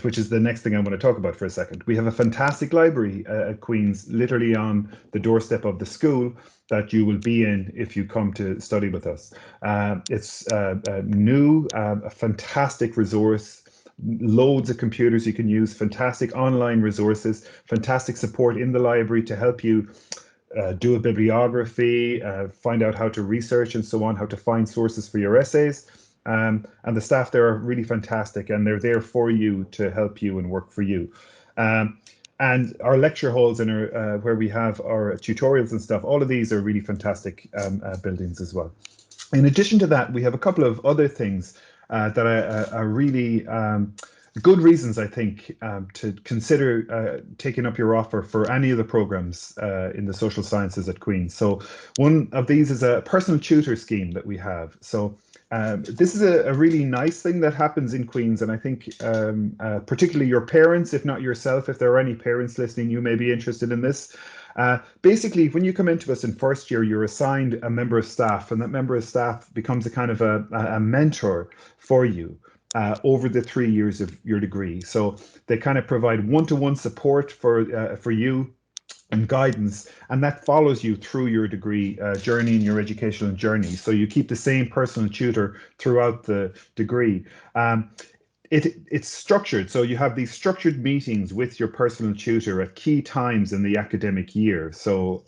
Which is the next thing I want to talk about for a second. We have a fantastic library at Queen's, literally on the doorstep of the school, that you will be in if you come to study with us. It's new, a fantastic resource, loads of computers you can use, fantastic online resources, fantastic support in the library to help you do a bibliography, find out how to research and so on, how to find sources for your essays. And the staff there are really fantastic, and they're there for you to help you and work for you. And our lecture halls and our where we have our tutorials and stuff, all of these are really fantastic buildings as well. In addition to that, we have a couple of other things that are really good reasons, I think, to consider taking up your offer for any of the programs in the social sciences at Queen's. So one of these is a personal tutor scheme that we have. So this is a really nice thing that happens in Queen's, and I think particularly your parents, if not yourself, if there are any parents listening, you may be interested in this. Basically, when you come into us in first year, you're assigned a member of staff, and that member of staff becomes a kind of a mentor for you over the 3 years of your degree. So they kind of provide one-to-one support for you and guidance, and that follows you through your degree journey and your educational journey. So you keep the same personal tutor throughout the degree. it's structured. So you have these structured meetings with your personal tutor at key times in the academic year. So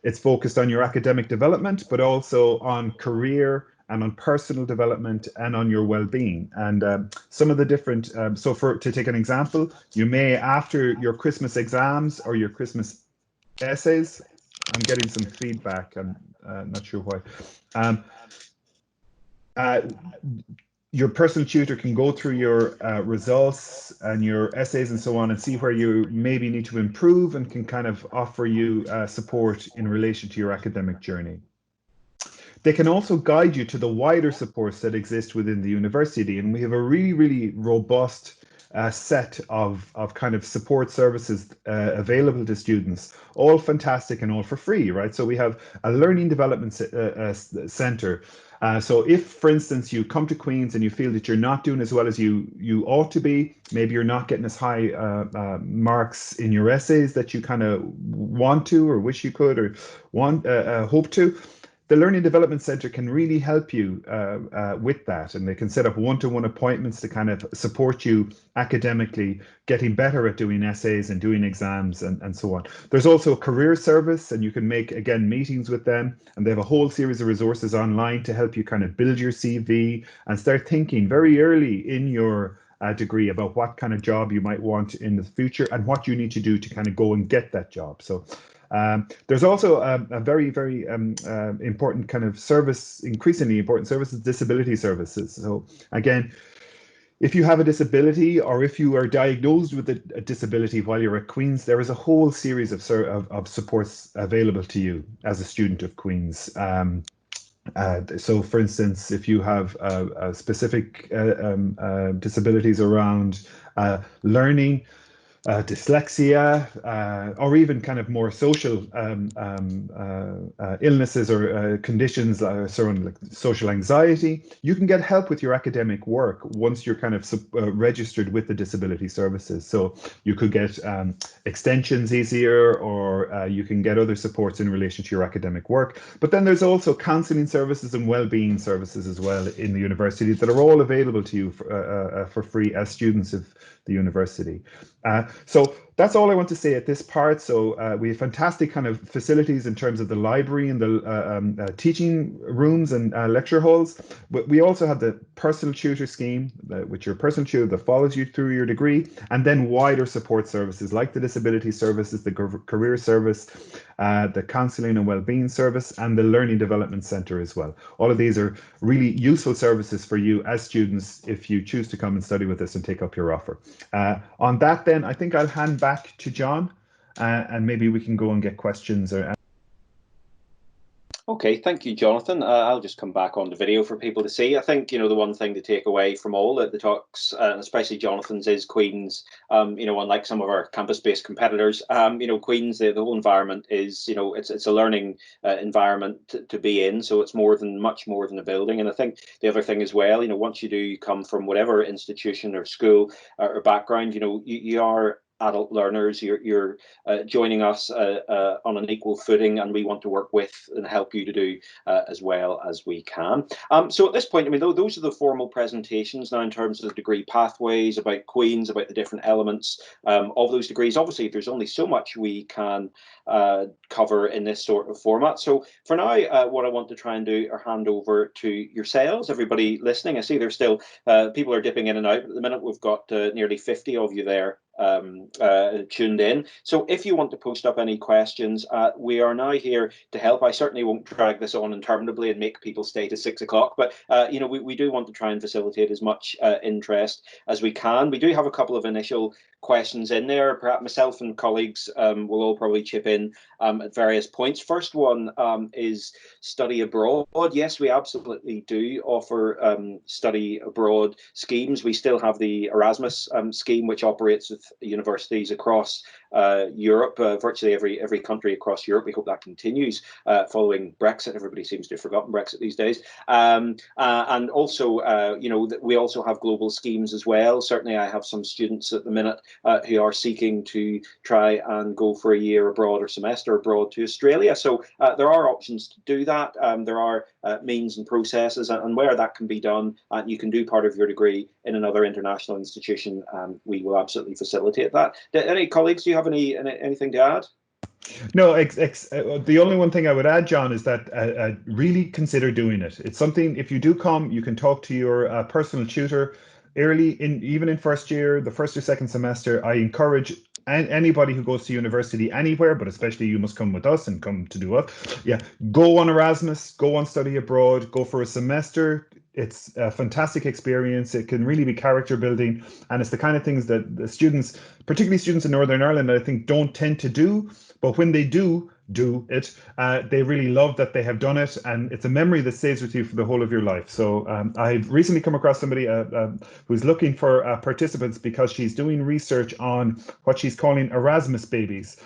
it's focused on your academic development, but also on career and on personal development and on your well-being. And some of the different, to take an example, you may, after your Christmas exams or your Christmas essays, I'm getting some feedback, I'm not sure why. Your personal tutor can go through your results and your essays and so on and see where you maybe need to improve, and can kind of offer you support in relation to your academic journey. They can also guide you to the wider supports that exist within the university, and we have a really, really robust set of kind of support services available to students, all fantastic and all for free, right? So we have a learning development center. So if, for instance, you come to Queen's and you feel that you're not doing as well as you ought to be, maybe you're not getting as high marks in your essays that you kind of want to, or wish you could, or hope to, the Learning Development Centre can really help you with that, and they can set up one-to-one appointments to kind of support you academically, getting better at doing essays and doing exams and so on. There's also a career service, and you can make, again, meetings with them, and they have a whole series of resources online to help you kind of build your CV and start thinking very early in your degree about what kind of job you might want in the future and what you need to do to kind of go and get that job. So there's also a very, very important kind of service, increasingly important services, disability services. So again, if you have a disability, or if you are diagnosed with a disability while you're at Queen's, there is a whole series of supports available to you as a student of Queen's. So for instance, if you have specific disabilities around learning, dyslexia, or even kind of more social illnesses or conditions surrounding like social anxiety, you can get help with your academic work once you're kind of registered with the disability services. So you could get extensions easier, or you can get other supports in relation to your academic work. But then there's also counselling services and well-being services as well in the university that are all available to you for free as students of the university. So that's all I want to say at this part. So we have fantastic kind of facilities in terms of the library and the teaching rooms and lecture halls. But we also have the personal tutor scheme, which your personal tutor that follows you through your degree, and then wider support services like the disability services, the career service, the counselling and wellbeing service, and the learning development centre as well. All of these are really useful services for you as students if you choose to come and study with us and take up your offer. On that then, I think I'll hand back to John, and maybe we can go and get questions. Okay, thank you, Jonathan. I'll just come back on the video for people to see. I think, the one thing to take away from all the talks, especially Jonathan's, is Queen's, unlike some of our campus-based competitors, Queen's, the whole environment is, it's a learning environment to be in. So it's much more than a building. And I think the other thing as well, once you do come from whatever institution or school or background, you are adult learners, you're joining us on an equal footing, and we want to work with and help you to do as well as we can. So at this point, those are the formal presentations now in terms of the degree pathways, about Queen's, about the different elements of those degrees. Obviously, there's only so much we can cover in this sort of format. So for now, what I want to try and do are hand over to yourselves, everybody listening. I see there's still people are dipping in and out. At the minute, we've got nearly 50 of you there tuned in. So if you want to post up any questions, we are now here to help. I certainly won't drag this on interminably and make people stay to 6 o'clock, but we do want to try and facilitate as much interest as we can. We do have a couple of initial questions in there. Perhaps myself and colleagues will all probably chip in at various points. First one is study abroad. Yes, we absolutely do offer study abroad schemes. We still have the Erasmus scheme, which operates with universities across Europe, virtually every country across Europe. We hope that continues following Brexit. Everybody seems to have forgotten Brexit these days. And also, we also have global schemes as well. Certainly, I have some students at the minute who are seeking to try and go for a year abroad or semester abroad to Australia. So there are options to do that. There are means and processes, and where that can be done, you can do part of your degree in another international institution. We will absolutely facilitate that. Any colleagues, do you have anything to add? No, the only one thing I would add, John, is that really consider doing it. It's something, if you do come, you can talk to your personal tutor early even in first year, the first or second semester. I encourage anybody who goes to university anywhere, but especially you must come with us and come to do us. Yeah, go on Erasmus, go on study abroad, go for a semester. It's a fantastic experience. It can really be character building, and it's the kind of things that the students, particularly students in Northern Ireland, I think don't tend to do. But when they do it, they really love that they have done it, and it's a memory that stays with you for the whole of your life. So I've recently come across somebody who's looking for participants because she's doing research on what she's calling Erasmus babies.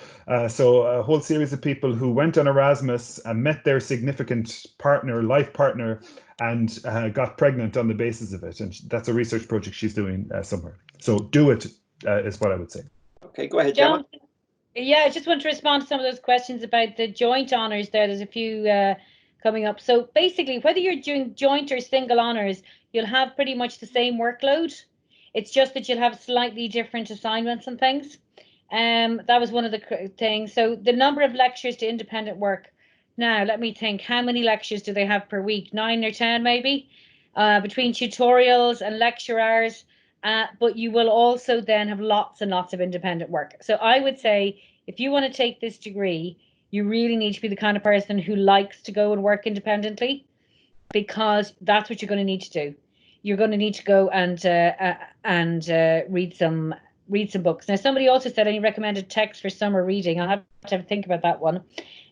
So a whole series of people who went on Erasmus and met their significant partner, life partner, and got pregnant on the basis of it. And that's a research project she's doing somewhere. So do it is what I would say. Okay, go ahead, Gemma. Yeah, I just want to respond to some of those questions about the joint honours there. There's a few coming up. So basically, whether you're doing joint or single honours, you'll have pretty much the same workload. It's just that you'll have slightly different assignments and things. That was one of the things. So the number of lectures to independent work. Now, let me think. How many lectures do they have per week? 9 or 10 maybe? Between tutorials and lecture hours. But you will also then have lots and lots of independent work. So I would say if you want to take this degree, you really need to be the kind of person who likes to go and work independently, because that's what you're going to need to do. You're going to need to go and read some books. Now, somebody also said any recommended text for summer reading. I'll have to think about that one.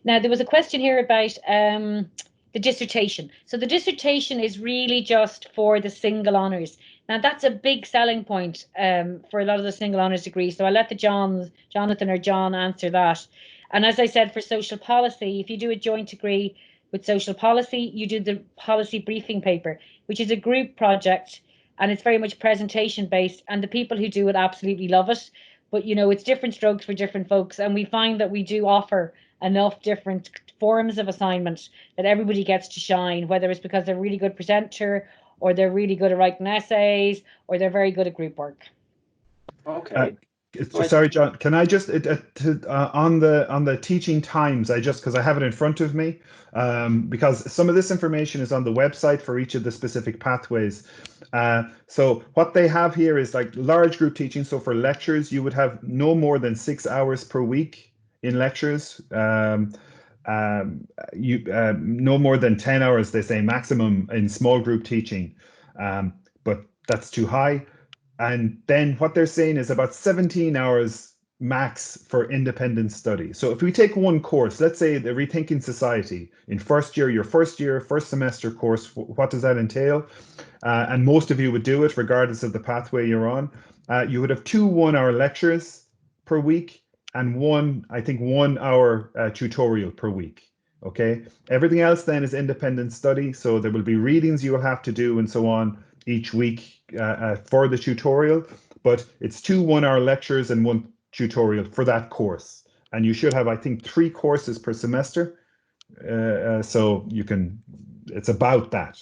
Now, there was a question here about the dissertation. So the dissertation is really just for the single honours. Now, that's a big selling point for a lot of the single honours degrees. So I'll let the Jonathan or John answer that. And as I said, for social policy, if you do a joint degree with social policy, you do the policy briefing paper, which is a group project, and it's very much presentation based. And the people who do it absolutely love it. But, you know, it's different strokes for different folks. And we find that we do offer enough different forms of assignment that everybody gets to shine, whether it's because they're a really good presenter, or they're really good at writing essays, or they're very good at group work. Okay. Sorry, John. Can I just on the teaching times? Because I have it in front of me, because some of this information is on the website for each of the specific pathways. So what they have here is like large group teaching. So for lectures, you would have no more than 6 hours per week in lectures. No more than 10 hours, they say, maximum in small group teaching, but that's too high. And then what they're saying is about 17 hours max for independent study. So if we take one course, let's say the Rethinking Society in first year, your first semester course, what does that entail? And most of you would do it regardless of the pathway you're on. You would have 2 1-hour lectures per week, and 1 hour tutorial per week. Okay, everything else then is independent study. So there will be readings you will have to do and so on each week for the tutorial, but it's 2 1-hour lectures and 1 tutorial for that course. And you should have, I think, 3 courses per semester. So you can, it's about that.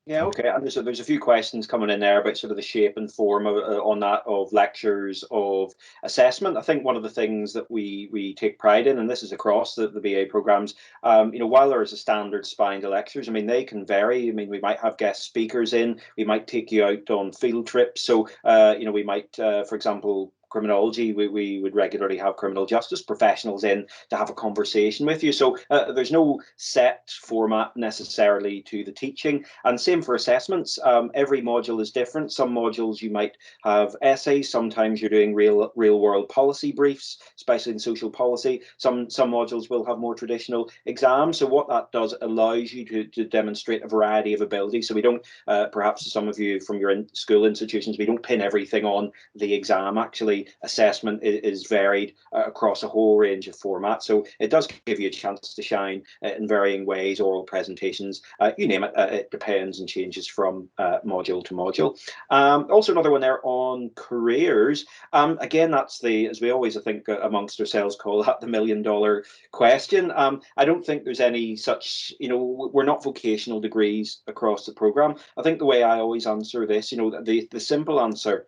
Yeah, okay. And there's a few questions coming in there about sort of the shape and form on that of lectures, of assessment. I think one of the things that we take pride in, and this is across the BA programs, you know, while there is a standard spine to lectures, I mean, they can vary. I mean, we might have guest speakers in, we might take you out on field trips. So, you know, we might, for example, criminology, we would regularly have criminal justice professionals in to have a conversation with you. So there's no set format necessarily to the teaching. And same for assessments. Every module is different. Some modules you might have essays. Sometimes you're doing real world policy briefs, especially in social policy. Some modules will have more traditional exams. So what that does, it allows you to demonstrate a variety of ability. So we don't, perhaps some of you from your school institutions, we don't pin everything on the exam. Actually, obviously assessment is varied across a whole range of formats. So it does give you a chance to shine in varying ways, oral presentations, you name it, it depends and changes from module to module. Also another one there on careers. Again, that's the, as we always, I think, amongst ourselves call that the $1 million question. I don't think there's any such, we're not vocational degrees across the program. I think the way I always answer this, the simple answer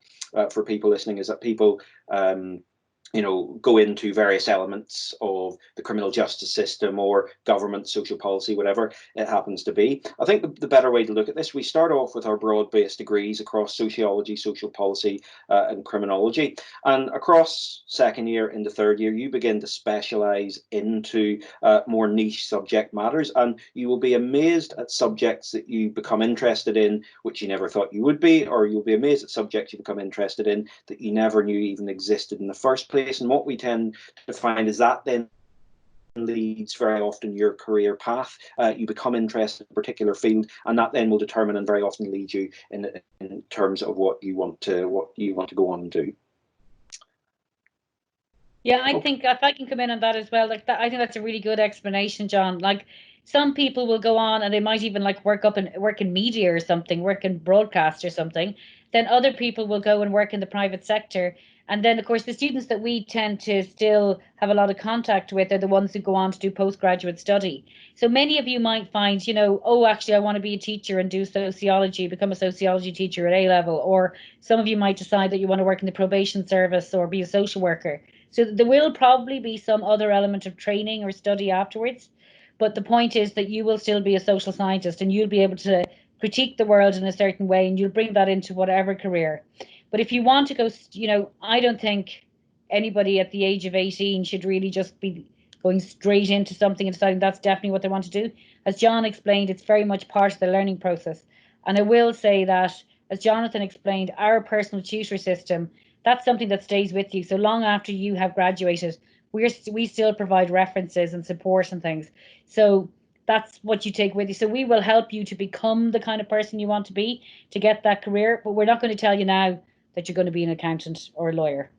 for people listening is that people go into various elements of the criminal justice system or government, social policy, whatever it happens to be. I think the better way to look at this, we start off with our broad-based degrees across sociology, social policy, and criminology. And across second year into third year, you begin to specialise into more niche subject matters, and you will be amazed at subjects that you become interested in, which you never thought you would be, or you'll be amazed at subjects you become interested in that you never knew even existed in the first place. And what we tend to find is that then leads very often your career path. You become interested in a particular field, and that then will determine and very often lead you in terms of what you want to go on and do. Yeah, I think if I can come in on that as well, like that, I think that's a really good explanation, John. Like some people will go on and they might even like work in media or something, work in broadcast or something. Then other people will go and work in the private sector. And then, of course, the students that we tend to still have a lot of contact with are the ones who go on to do postgraduate study. So many of you might find, oh, actually, I want to be a teacher and do sociology, become a sociology teacher at A level. Or some of you might decide that you want to work in the probation service or be a social worker. So there will probably be some other element of training or study afterwards. But the point is that you will still be a social scientist and you'll be able to critique the world in a certain way and you'll bring that into whatever career. But if you want to go, I don't think anybody at the age of 18 should really just be going straight into something and deciding that's definitely what they want to do. As John explained, it's very much part of the learning process. And I will say that, as Jonathan explained, our personal tutor system, that's something that stays with you. So long after you have graduated, we still provide references and support and things. So that's what you take with you. So we will help you to become the kind of person you want to be, to get that career. But we're not going to tell you now that you're going to be an accountant or a lawyer.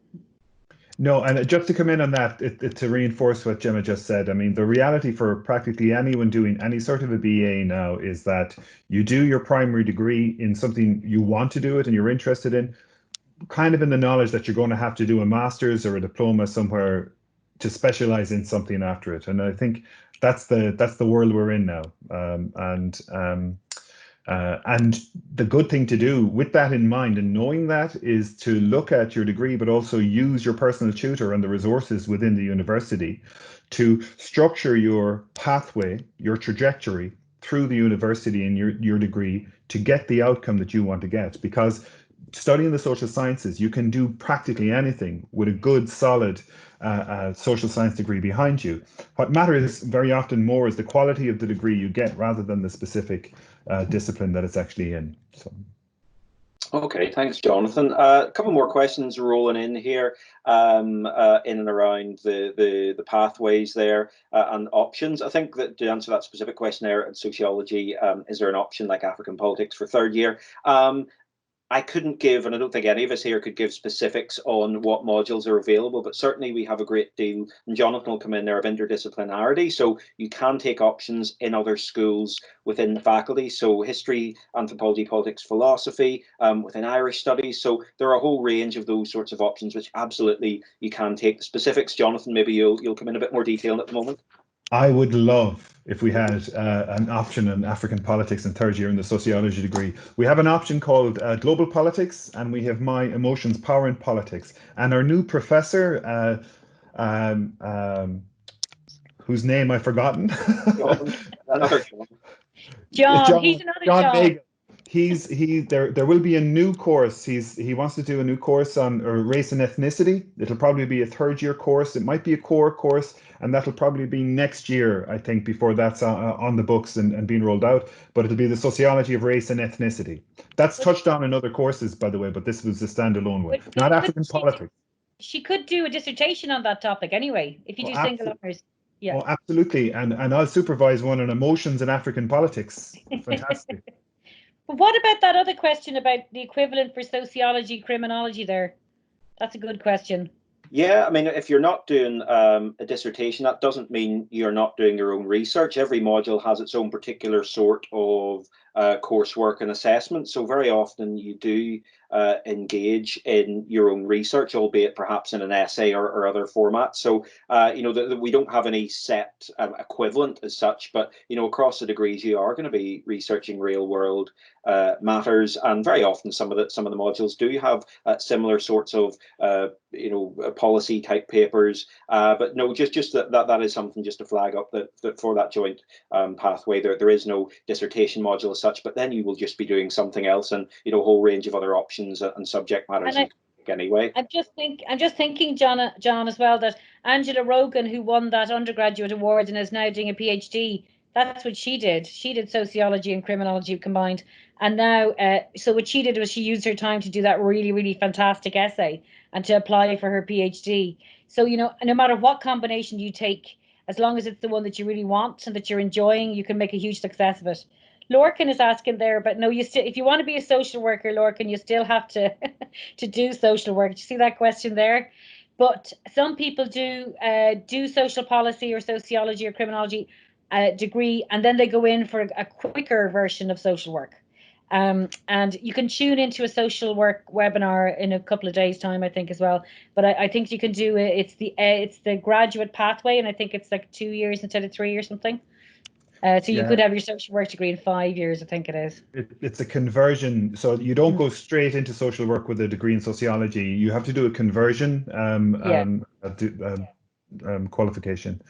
No, and just to come in on that, to reinforce what Gemma just said, I mean, the reality for practically anyone doing any sort of a BA now is that you do your primary degree in something you want to do it and you're interested in, kind of in the knowledge that you're going to have to do a master's or a diploma somewhere to specialize in something after it. And I think that's the world we're in now. And the good thing to do with that in mind and knowing that is to look at your degree, but also use your personal tutor and the resources within the university to structure your pathway, your trajectory through the university and your degree to get the outcome that you want to get. Because studying the social sciences, you can do practically anything with a good, solid social science degree behind you. What matters very often more is the quality of the degree you get rather than the specific discipline that it's actually in. So. Okay, thanks, Jonathan. A couple more questions rolling in here in and around the pathways there and options. I think that to answer that specific question there in sociology, is there an option like African politics for third year? I couldn't give, and I don't think any of us here could give specifics on what modules are available, but certainly we have a great deal, and Jonathan will come in there, of interdisciplinarity. So you can take options in other schools within the faculty. So history, anthropology, politics, philosophy, within Irish studies. So there are a whole range of those sorts of options, which absolutely you can take. The specifics, Jonathan, maybe you'll come in a bit more detail at the moment. I would love if we had an option in African politics in third year in the sociology degree. We have an option called global politics, and we have my emotions, power and politics. And our new professor, whose name I've forgotten. John, he's another John. There will be a new course. He wants to do a new course on race and ethnicity. It'll probably be a third year course. It might be a core course, and that'll probably be next year, I think, before that's on the books and being rolled out. But it'll be the sociology of race and ethnicity. That's touched on in other courses, by the way, but this was a standalone one, not African politics. She could do a dissertation on that topic anyway, if you do single honors. Yeah. Oh, absolutely. And I'll supervise one on emotions in African politics. Fantastic. But what about that other question about the equivalent for sociology, criminology there? That's a good question. Yeah, I mean, if you're not doing a dissertation, that doesn't mean you're not doing your own research. Every module has its own particular sort of coursework and assessment. So very often you do engage in your own research, albeit perhaps in an essay or other format. So, we don't have any set equivalent as such, but, across the degrees, you are going to be researching real world matters. And very often some of the modules do have similar sorts of policy type papers, but no, just that is something just to flag up that for that joint pathway there is no dissertation module as such, but then you will just be doing something else, and a whole range of other options and subject matters anyway. I'm just thinking, John, as well, that Angela Rogan, who won that undergraduate award and is now doing a PhD, that's what she did. She did sociology and criminology combined. And now, so what she did was she used her time to do that really, really fantastic essay and to apply for her PhD. So, no matter what combination you take, as long as it's the one that you really want and that you're enjoying, you can make a huge success of it. Lorcan is asking there, but no, if you want to be a social worker, Lorcan, you still have to to do social work. Do you see that question there? But some people do social policy or sociology or criminology degree, and then they go in for a quicker version of social work. And you can tune into a social work webinar in a couple of days' time, I think, as well. But I think you can do it. It's the graduate pathway, and I think it's like 2 years instead of 3 or something. So you could have your social work degree in 5 years, I think it is. It's a conversion. So you don't go straight into social work with a degree in sociology. You have to do a conversion qualification.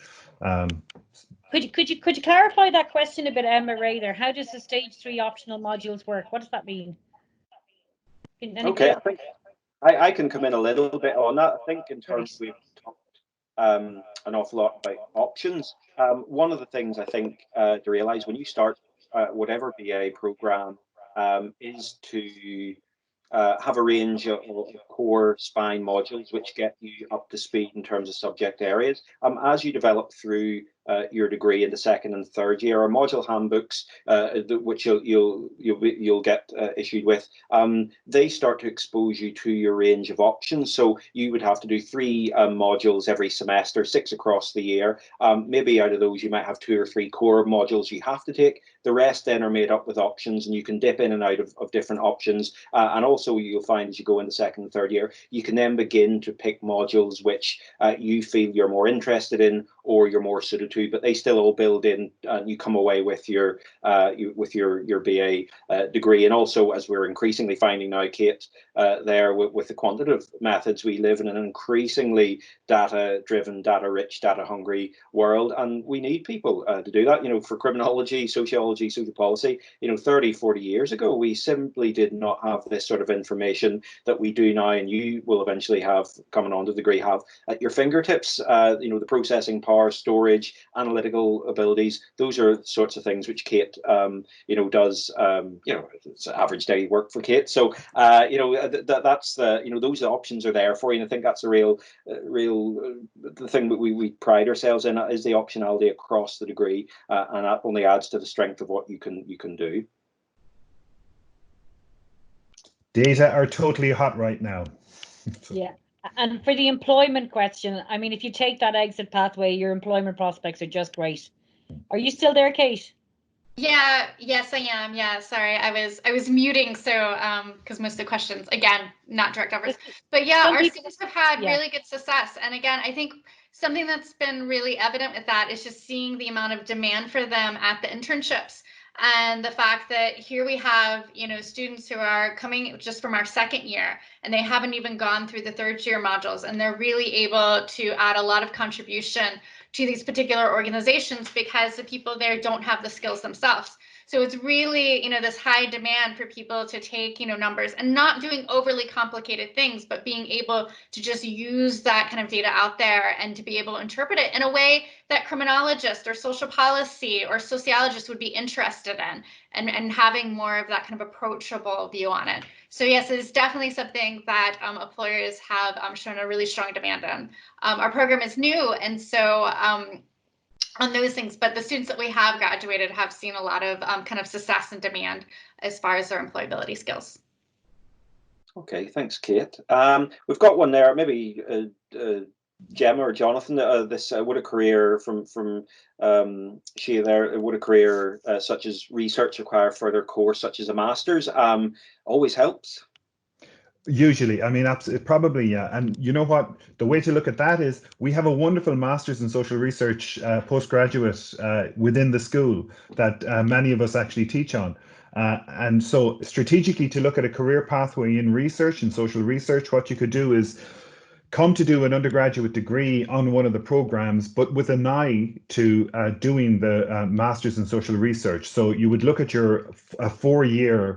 Could you clarify that question a bit, Emma Ray, there? How does the stage 3 optional modules work? What does that mean? Okay, I think I can come in a little bit on that. I think in terms we've talked an awful lot about options. One of the things I think to realise when you start whatever BA programme is to have a range of core spine modules which get you up to speed in terms of subject areas. As you develop through your degree in the second and third year, or module handbooks, which you'll get issued with, they start to expose you to your range of options. So you would have to do 3 modules every semester, 6 across the year. Maybe out of those you might have 2 or 3 core modules you have to take. The rest then are made up with options, and you can dip in and out of different options. And also you'll find as you go into second and third year, you can then begin to pick modules which you feel you're more interested in or you're more suited to, but they still all build in, and you come away with your BA degree. And also, as we're increasingly finding now, Kate, there with the quantitative methods, we live in an increasingly data-driven, data-rich, data-hungry world, and we need people to do that. For criminology, sociology, social policy, 30, 40 years ago, we simply did not have this sort of information that we do now, and you will eventually have, coming on to the degree, have at your fingertips. The processing power, storage, analytical abilities, those are the sorts of things which Kate does. It's average daily work for Kate. So that's the those options are there for you, and I think that's the real the thing that we pride ourselves in is the optionality across the degree, and that only adds to the strength of what you can do. Data are totally hot right now. Yeah. And for the employment question, I mean, if you take that exit pathway, your employment prospects are just great. Are you still there, Kate? Yeah, yes, I am. Yeah, sorry, I was muting, so because most of the questions, again, not direct offers, but yeah, our students have had really good success. And again, I think something that's been really evident with that is just seeing the amount of demand for them at the internships. And the fact that here we have, students who are coming just from our second year, and they haven't even gone through the third year modules, and they're really able to add a lot of contribution to these particular organizations because the people there don't have the skills themselves. So it's really, this high demand for people to take, numbers and not doing overly complicated things, but being able to just use that kind of data out there and to be able to interpret it in a way that criminologists or social policy or sociologists would be interested in, and having more of that kind of approachable view on it. So yes, it's definitely something that employers have shown a really strong demand on. Our program is new, and so on those things, but the students that we have graduated have seen a lot of kind of success and demand as far as their employability skills. Okay, thanks, Kate. We've got one there, maybe Gemma or Jonathan. This would a career from Shea there. Would a career such as research require further course such as a master's? Always helps. Usually, I mean, absolutely, probably, yeah. And you know what? The way to look at that is we have a wonderful master's in social research postgraduate within the school that many of us actually teach on. And so strategically to look at a career pathway in research and social research, what you could do is come to do an undergraduate degree on one of the programs, but with an eye to doing the master's in social research. So you would look at your 4-year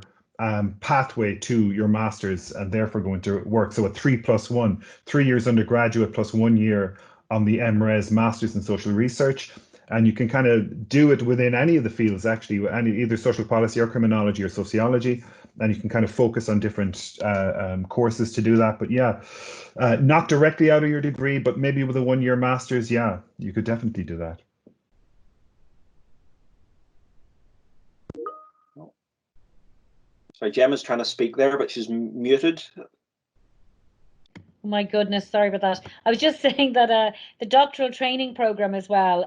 pathway to your master's and therefore going to work. So a 3+1, 3 years undergraduate plus 1 year on the MRes Masters in Social Research. And you can kind of do it within any of the fields, actually, either social policy or criminology or sociology. And you can kind of focus on different courses to do that. But yeah, not directly out of your degree, but maybe with a 1-year master's, yeah, you could definitely do that. Sorry, Gemma's trying to speak there, but she's muted. Oh my goodness, sorry about that. I was just saying that the doctoral training program as well.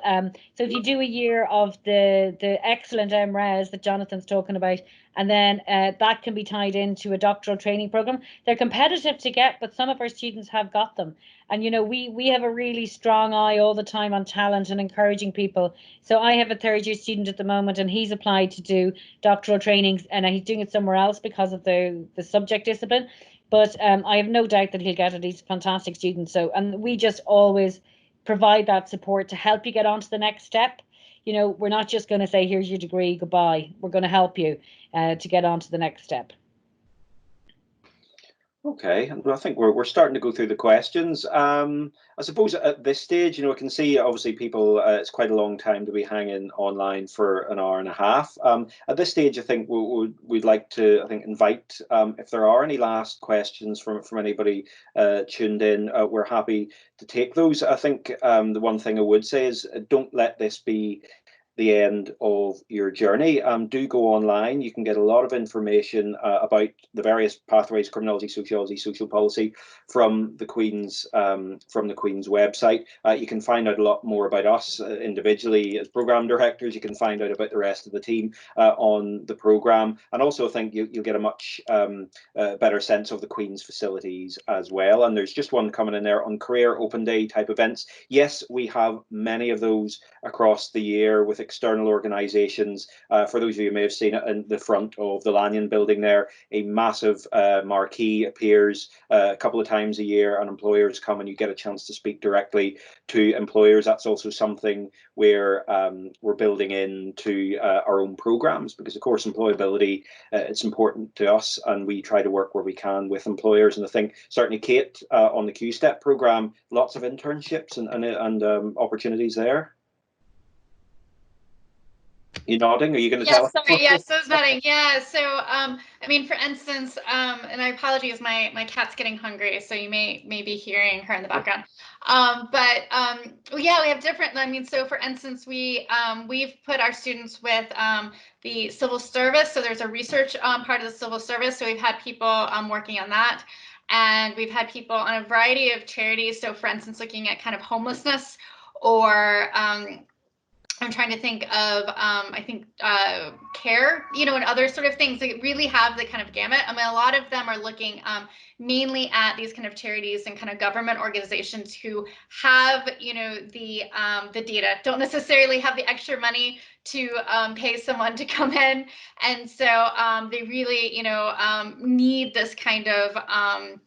So if you do a year of the excellent MRes that Jonathan's talking about, and then that can be tied into a doctoral training program. They're competitive to get, but some of our students have got them. And you know, we have a really strong eye all the time on talent and encouraging people. So I have a 3rd-year student at the moment, and he's applied to do doctoral trainings, and he's doing it somewhere else because of the subject discipline. But I have no doubt that he'll get it. He's a fantastic student. So, and we just always provide that support to help you get on to the next step. You know, we're not just going to say, here's your degree, goodbye. We're going to help you to get on to the next step. Okay, and I think we're starting to go through the questions. I suppose at this stage, you know, I can see obviously people, it's quite a long time to be hanging online for an hour and a half. At this stage, I think we'd like to, I think, invite, if there are any last questions from anybody tuned in, we're happy to take those. I think the one thing I would say is don't let this be the end of your journey. Do go online. You can get a lot of information about the various pathways: criminology, sociology, social policy, from the Queen's website. You can find out a lot more about us individually as program directors. You can find out about the rest of the team on the program, and also I think you'll get a much better sense of the Queen's facilities as well. And there's just one coming in there on career open day type events. Yes, we have many of those across the year with external organisations. For those of you who may have seen it in the front of the Lanyon building there, a massive marquee appears a couple of times a year, and employers come and you get a chance to speak directly to employers. That's also something where we're building into our own programmes, because of course employability, it's important to us, and we try to work where we can with employers. And I think certainly Kate on the Q-Step programme, lots of internships and opportunities there. You nodding? Are you going to tell? Sorry, yes, I was nodding. Yeah, so I mean, for instance, and I apologize, my cat's getting hungry, so you may be hearing her in the background. Yeah, we have different. I mean, so for instance, we've put our students with the civil service. So there's a research part of the civil service. So we've had people working on that, and we've had people on a variety of charities. So for instance, looking at kind of homelessness, or I'm trying to think of, I think care, you know, and other sort of things that really have the kind of gamut. I mean, a lot of them are looking mainly at these kind of charities and kind of government organizations who have, you know, the data, don't necessarily have the extra money to pay someone to come in. And so they really, you know, need this kind of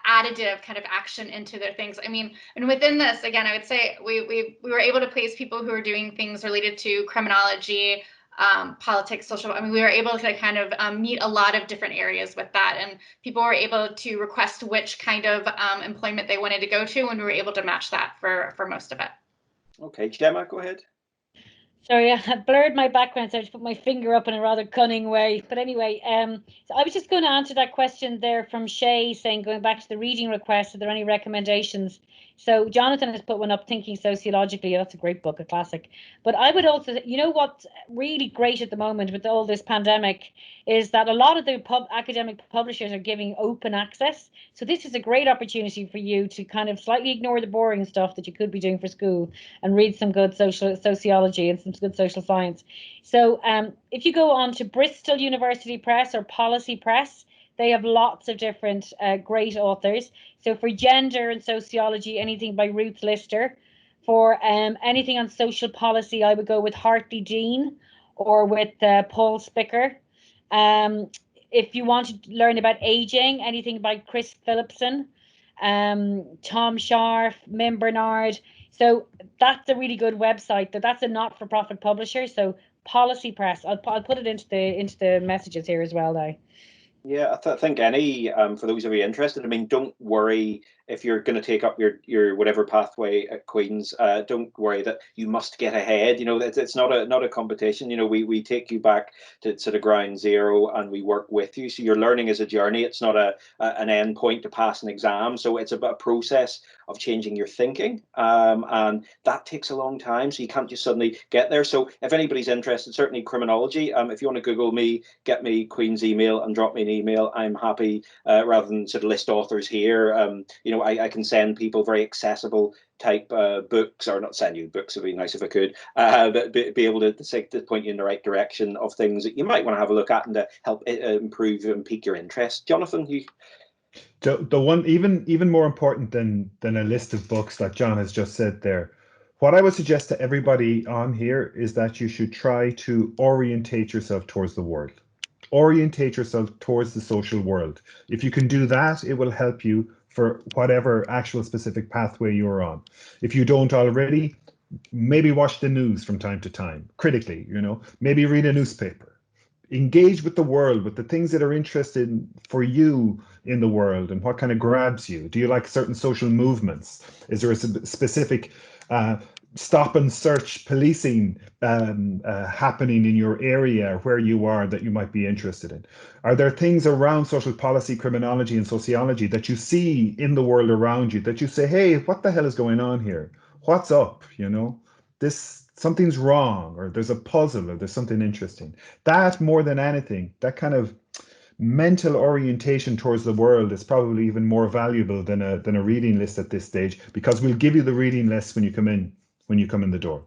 additive kind of action into their things. I mean, and within this, again, I would say we were able to place people who are doing things related to criminology, politics, social. I mean, we were able to kind of meet a lot of different areas with that, and people were able to request which kind of employment they wanted to go to, and we were able to match that for most of it. Okay, Gemma, go ahead. Sorry, I blurred my background, so I just put my finger up in a rather cunning way. But anyway, so I was just going to answer that question there from Shay, saying, going back to the reading request, are there any recommendations? So Jonathan has put one up, Thinking Sociologically. That's a great book, a classic. But I would also, you know, what's really great at the moment with all this pandemic is that a lot of the academic publishers are giving open access. So this is a great opportunity for you to kind of slightly ignore the boring stuff that you could be doing for school and read some good sociology and some good social science. So if you go on to Bristol University Press or Policy Press, they have lots of different great authors. So for gender and sociology, anything by Ruth Lister. For anything on social policy, I would go with Hartley Dean or with Paul Spicker. If you want to learn about aging, anything by Chris Phillipson, Tom Scharf, Mim Bernard. So that's a really good website. That's a not-for-profit publisher. So Policy Press. I'll put it into the messages here as well now. Yeah, I think any for those of you interested, I mean, don't worry if you're going to take up your whatever pathway at Queen's. Don't worry that you must get ahead. You know, it's not a competition. You know, we take you back to sort of ground zero and we work with you. So your learning is a journey. It's not an end point to pass an exam. So it's about a process of changing your thinking, and that takes a long time. So you can't just suddenly get there. So if anybody's interested, certainly criminology. If you want to Google me, get me Queen's email and drop me an email. I'm happy, rather than sort of list authors here. You know, I can send people very accessible type books, or not send you books. It'd be nice if I could, but be able to point you in the right direction of things that you might want to have a look at and to help improve and pique your interest. Jonathan, you. The one even more important than a list of books that John has just said there, what I would suggest to everybody on here is that you should try to orientate yourself towards the world. Orientate yourself towards the social world. If you can do that, it will help you for whatever actual specific pathway you're on. If you don't already, maybe watch the news from time to time, critically, you know, maybe read a newspaper. Engage with the world, with the things that are interesting for you in the world and what kind of grabs you. Do you like certain social movements? Is there a specific stop and search policing happening in your area where you are that you might be interested in? Are there things around social policy, criminology, and sociology that you see in the world around you that you say, hey, what the hell is going on here? What's up? You know, something's wrong, or there's a puzzle, or there's something interesting. That, more than anything, that kind of mental orientation towards the world is probably even more valuable than a reading list at this stage, because we'll give you the reading list when you come in the door.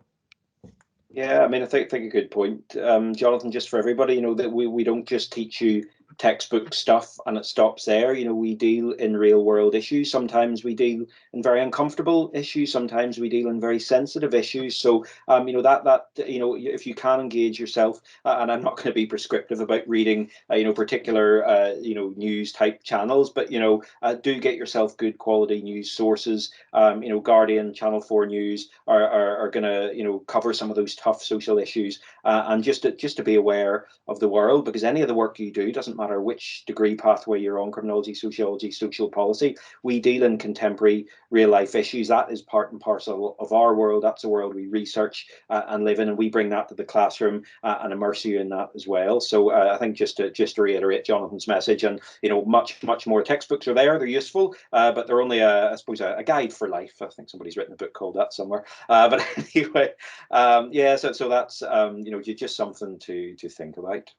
Yeah, I mean, I think a good point, Jonathan. Just for everybody, you know, that we don't just teach you textbook stuff and it stops there. You know, we deal in real world issues. Sometimes we deal in very uncomfortable issues. Sometimes we deal in very sensitive issues. So, you know, that you know, if you can engage yourself, and I'm not going to be prescriptive about reading, you know, particular you know, news type channels, but you know, do get yourself good quality news sources. You know, Guardian, Channel 4 News are going to, you know, cover some of those tough social issues, and just to be aware of the world, because any of the work you do, doesn't matter which degree pathway you're on, criminology, sociology, social policy, we deal in contemporary real life issues. That is part and parcel of our world. That's the world we research and live in, and we bring that to the classroom and immerse you in that as well. So I think just to reiterate Jonathan's message, and you know, much more textbooks are there. They're useful, but they're only I suppose a guide for life. I think somebody's written a book called that somewhere. But anyway, yeah. So that's you know, just something to think about.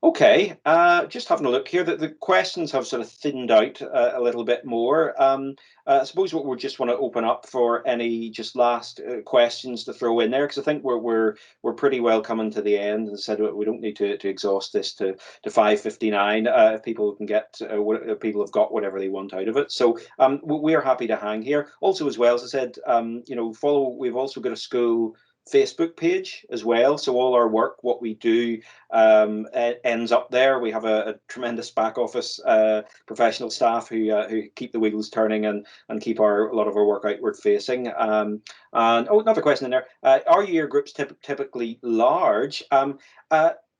Okay, just having a look here, that the questions have sort of thinned out a little bit more. I suppose what we just want to open up for any just last questions to throw in there, because I think we're pretty well coming to the end. As I said, we don't need to exhaust this to 5:59. If people can get people have got whatever they want out of it. So we are happy to hang here. Also, as well, as I said, you know, we've also got a school Facebook page as well, so all our work, what we do, ends up there. We have a tremendous back office professional staff who keep the wheels turning and keep a lot of our work outward facing. And oh, another question in there: are your groups typically large?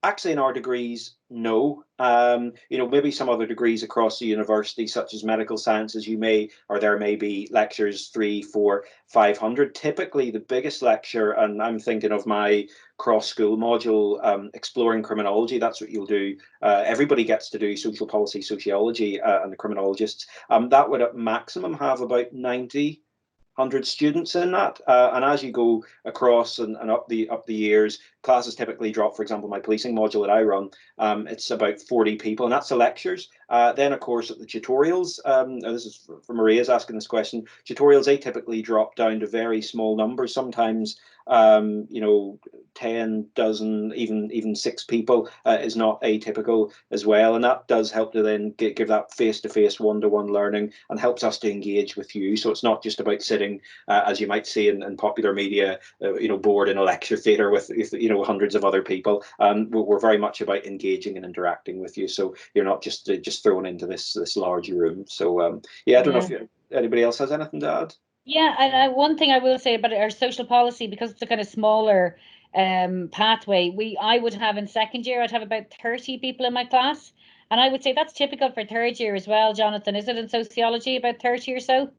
Actually, in our degrees, no. You know, maybe some other degrees across the university, such as medical sciences, there may be lectures 3, 4, 500. Typically, the biggest lecture, and I'm thinking of my cross-school module, exploring criminology. That's what you'll do. Everybody gets to do social policy, sociology, and the criminologists. That would at maximum have about 90-100 students in that, and as you go across and up the years, classes typically drop. For example, my policing module that I run, it's about 40 people, and that's the lectures. Then, of course, at the tutorials, this is for Maria's asking this question. Tutorials, they typically drop down to very small numbers. Sometimes, you know, 10, dozen, even 6 people is not atypical as well, and that does help to then give that face-to-face, one-to-one learning, and helps us to engage with you. So it's not just about sitting, as you might see in popular media, you know, bored in a lecture theatre with, you know, hundreds of other people. We're very much about engaging and interacting with you, so you're not just thrown into this large room. So yeah, I don't know if anybody else has anything to add. Yeah, and one thing I will say about our social policy, because it's a kind of smaller pathway, I would have in second year, I'd have about 30 people in my class. And I would say that's typical for third year as well, Jonathan. Is it in sociology, about 30 or so?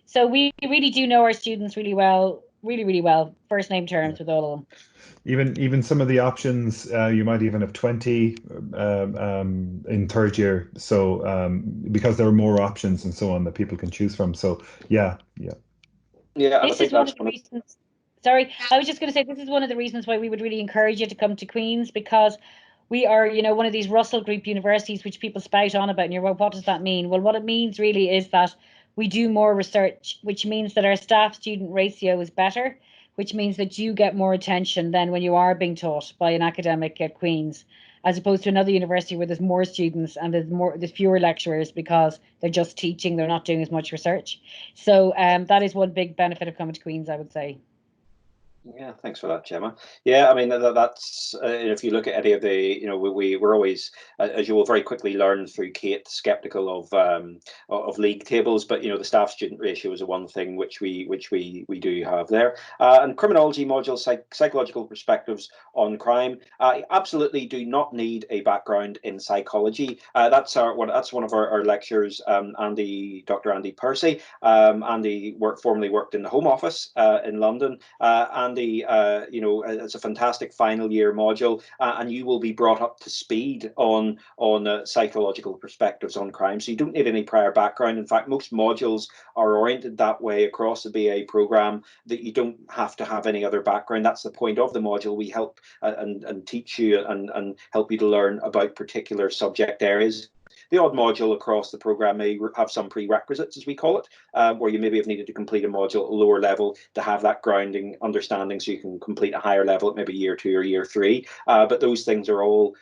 So we really do know our students really well, really well, first name terms with all of them. Even some of the options, you might even have 20 in third year. So because there are more options and so on that people can choose from. So yeah. This is one of the reasons. Sorry, I was just going to say this is one of the reasons why we would really encourage you to come to Queen's, because we are, you know, one of these Russell Group universities which people spout on about. And you're, well, what does that mean? Well, what it means really is that we do more research, which means that our staff-student ratio is better, which means that you get more attention than when you are being taught by an academic at Queen's, as opposed to another university where there's more students and there's fewer lecturers because they're just teaching, they're not doing as much research. So that is one big benefit of coming to Queen's, I would say. Yeah, thanks for that, Gemma. Yeah, I mean that's if you look at any of the, you know, we're always, as you will very quickly learn through Kate, skeptical of league tables, but you know the staff student ratio is one thing which we do have there. And criminology module, psychological perspectives on crime. Absolutely do not need a background in psychology. That's one of our lecturers, Dr. Andy Percy. Andy formerly worked in the Home Office in London, and you know, it's a fantastic final year module, and you will be brought up to speed on psychological perspectives on crime. So you don't need any prior background. In fact, most modules are oriented that way across the BA program, that you don't have to have any other background. That's the point of the module. We help and teach you and help you to learn about particular subject areas. The odd module across the program may have some prerequisites, as we call it, where you maybe have needed to complete a module at a lower level to have that grounding understanding, so you can complete a higher level at maybe year 2 or year 3. But those things are all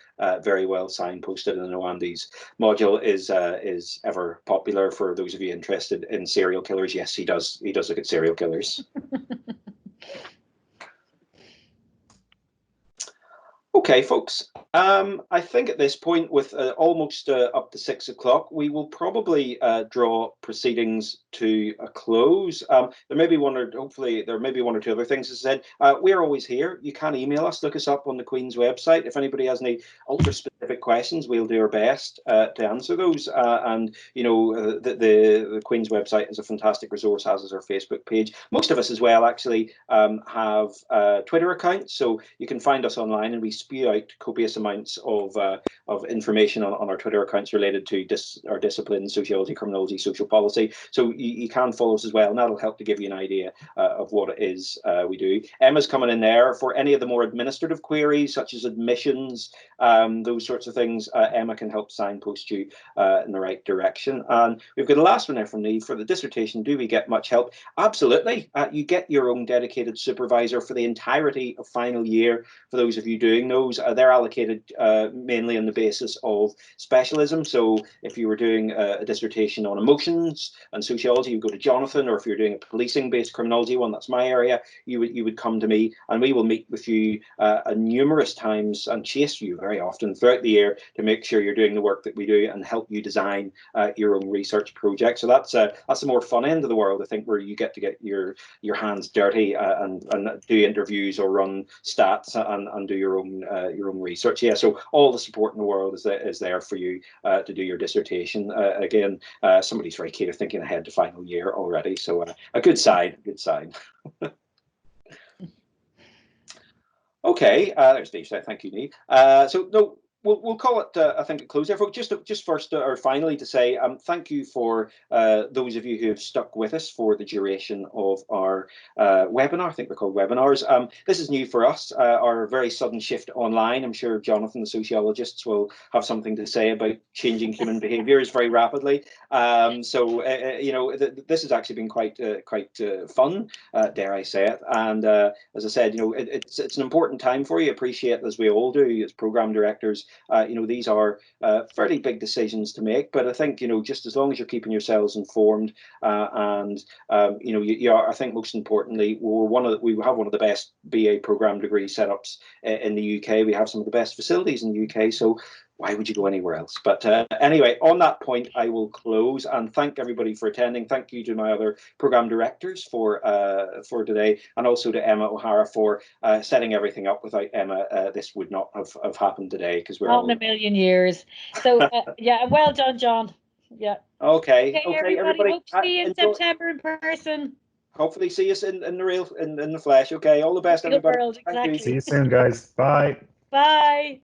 very well signposted, and I know Andy's module is ever popular for those of you interested in serial killers. Yes, he does look at serial killers. Okay, folks, I think at this point, with almost up to 6 o'clock, we will probably draw proceedings to a close. There may be hopefully there may be one or two other things. As I said, we're always here. You can email us, look us up on the Queen's website. If anybody has any ultra-specific questions, we'll do our best to answer those. And, you know, the Queen's website is a fantastic resource, as is our Facebook page. Most of us as well, actually, have Twitter accounts, so you can find us online, and we spew out copious amounts of information on our Twitter accounts related to our disciplines: sociology, criminology, social policy. So you can follow us as well, and that'll help to give you an idea of what it is we do. Emma's coming in there for any of the more administrative queries, such as admissions, those sorts of things. Emma can help signpost you in the right direction. And we've got a last one there from me for the dissertation. Do we get much help? Absolutely. You get your own dedicated supervisor for the entirety of final year. For those of you doing those, they're allocated mainly on the basis of specialism. So if you were doing a dissertation on emotions and sociology, you go to Jonathan, or if you're doing a policing-based criminology one, that's my area, you would come to me, and we will meet with you numerous times and chase you very often throughout the year to make sure you're doing the work that we do and help you design your own research project. So that's the more fun end of the world, I think, where you get your hands dirty and do interviews or run stats and do your own research. Yeah, so all the support in the world is there for you to do your dissertation. Again, somebody's very keen of thinking ahead to final year already, so a good sign, good sign. Okay, there's Dave. Thank you, Niamh. So no, we'll call it. I think a close there. Folks, just first or finally to say thank you for those of you who have stuck with us for the duration of our webinar. I think they're called webinars. This is new for us. Our very sudden shift online. I'm sure Jonathan, the sociologists, will have something to say about changing human behaviours very rapidly. So you know, this has actually been quite fun, dare I say it. And as I said, you know, it's an important time for you. Appreciate, as we all do as program directors. You know, these are fairly big decisions to make, but I think, you know, just as long as you're keeping yourselves informed and you know, you are, I think most importantly, we have one of the best BA program degree setups in the UK. We have some of the best facilities in the UK, so why would you go anywhere else? But anyway, on that point, I will close and thank everybody for attending. Thank you to my other program directors for today, and also to Emma O'Hara for setting everything up. Without Emma, this would not have happened today, because we're Not in a million years. So yeah, well done, John. Yeah. Okay, everybody. Hope to see you in enjoy. September in person. Hopefully see us in the flesh. Okay, all the best, everybody. World, exactly. See you soon, guys. Bye. Bye.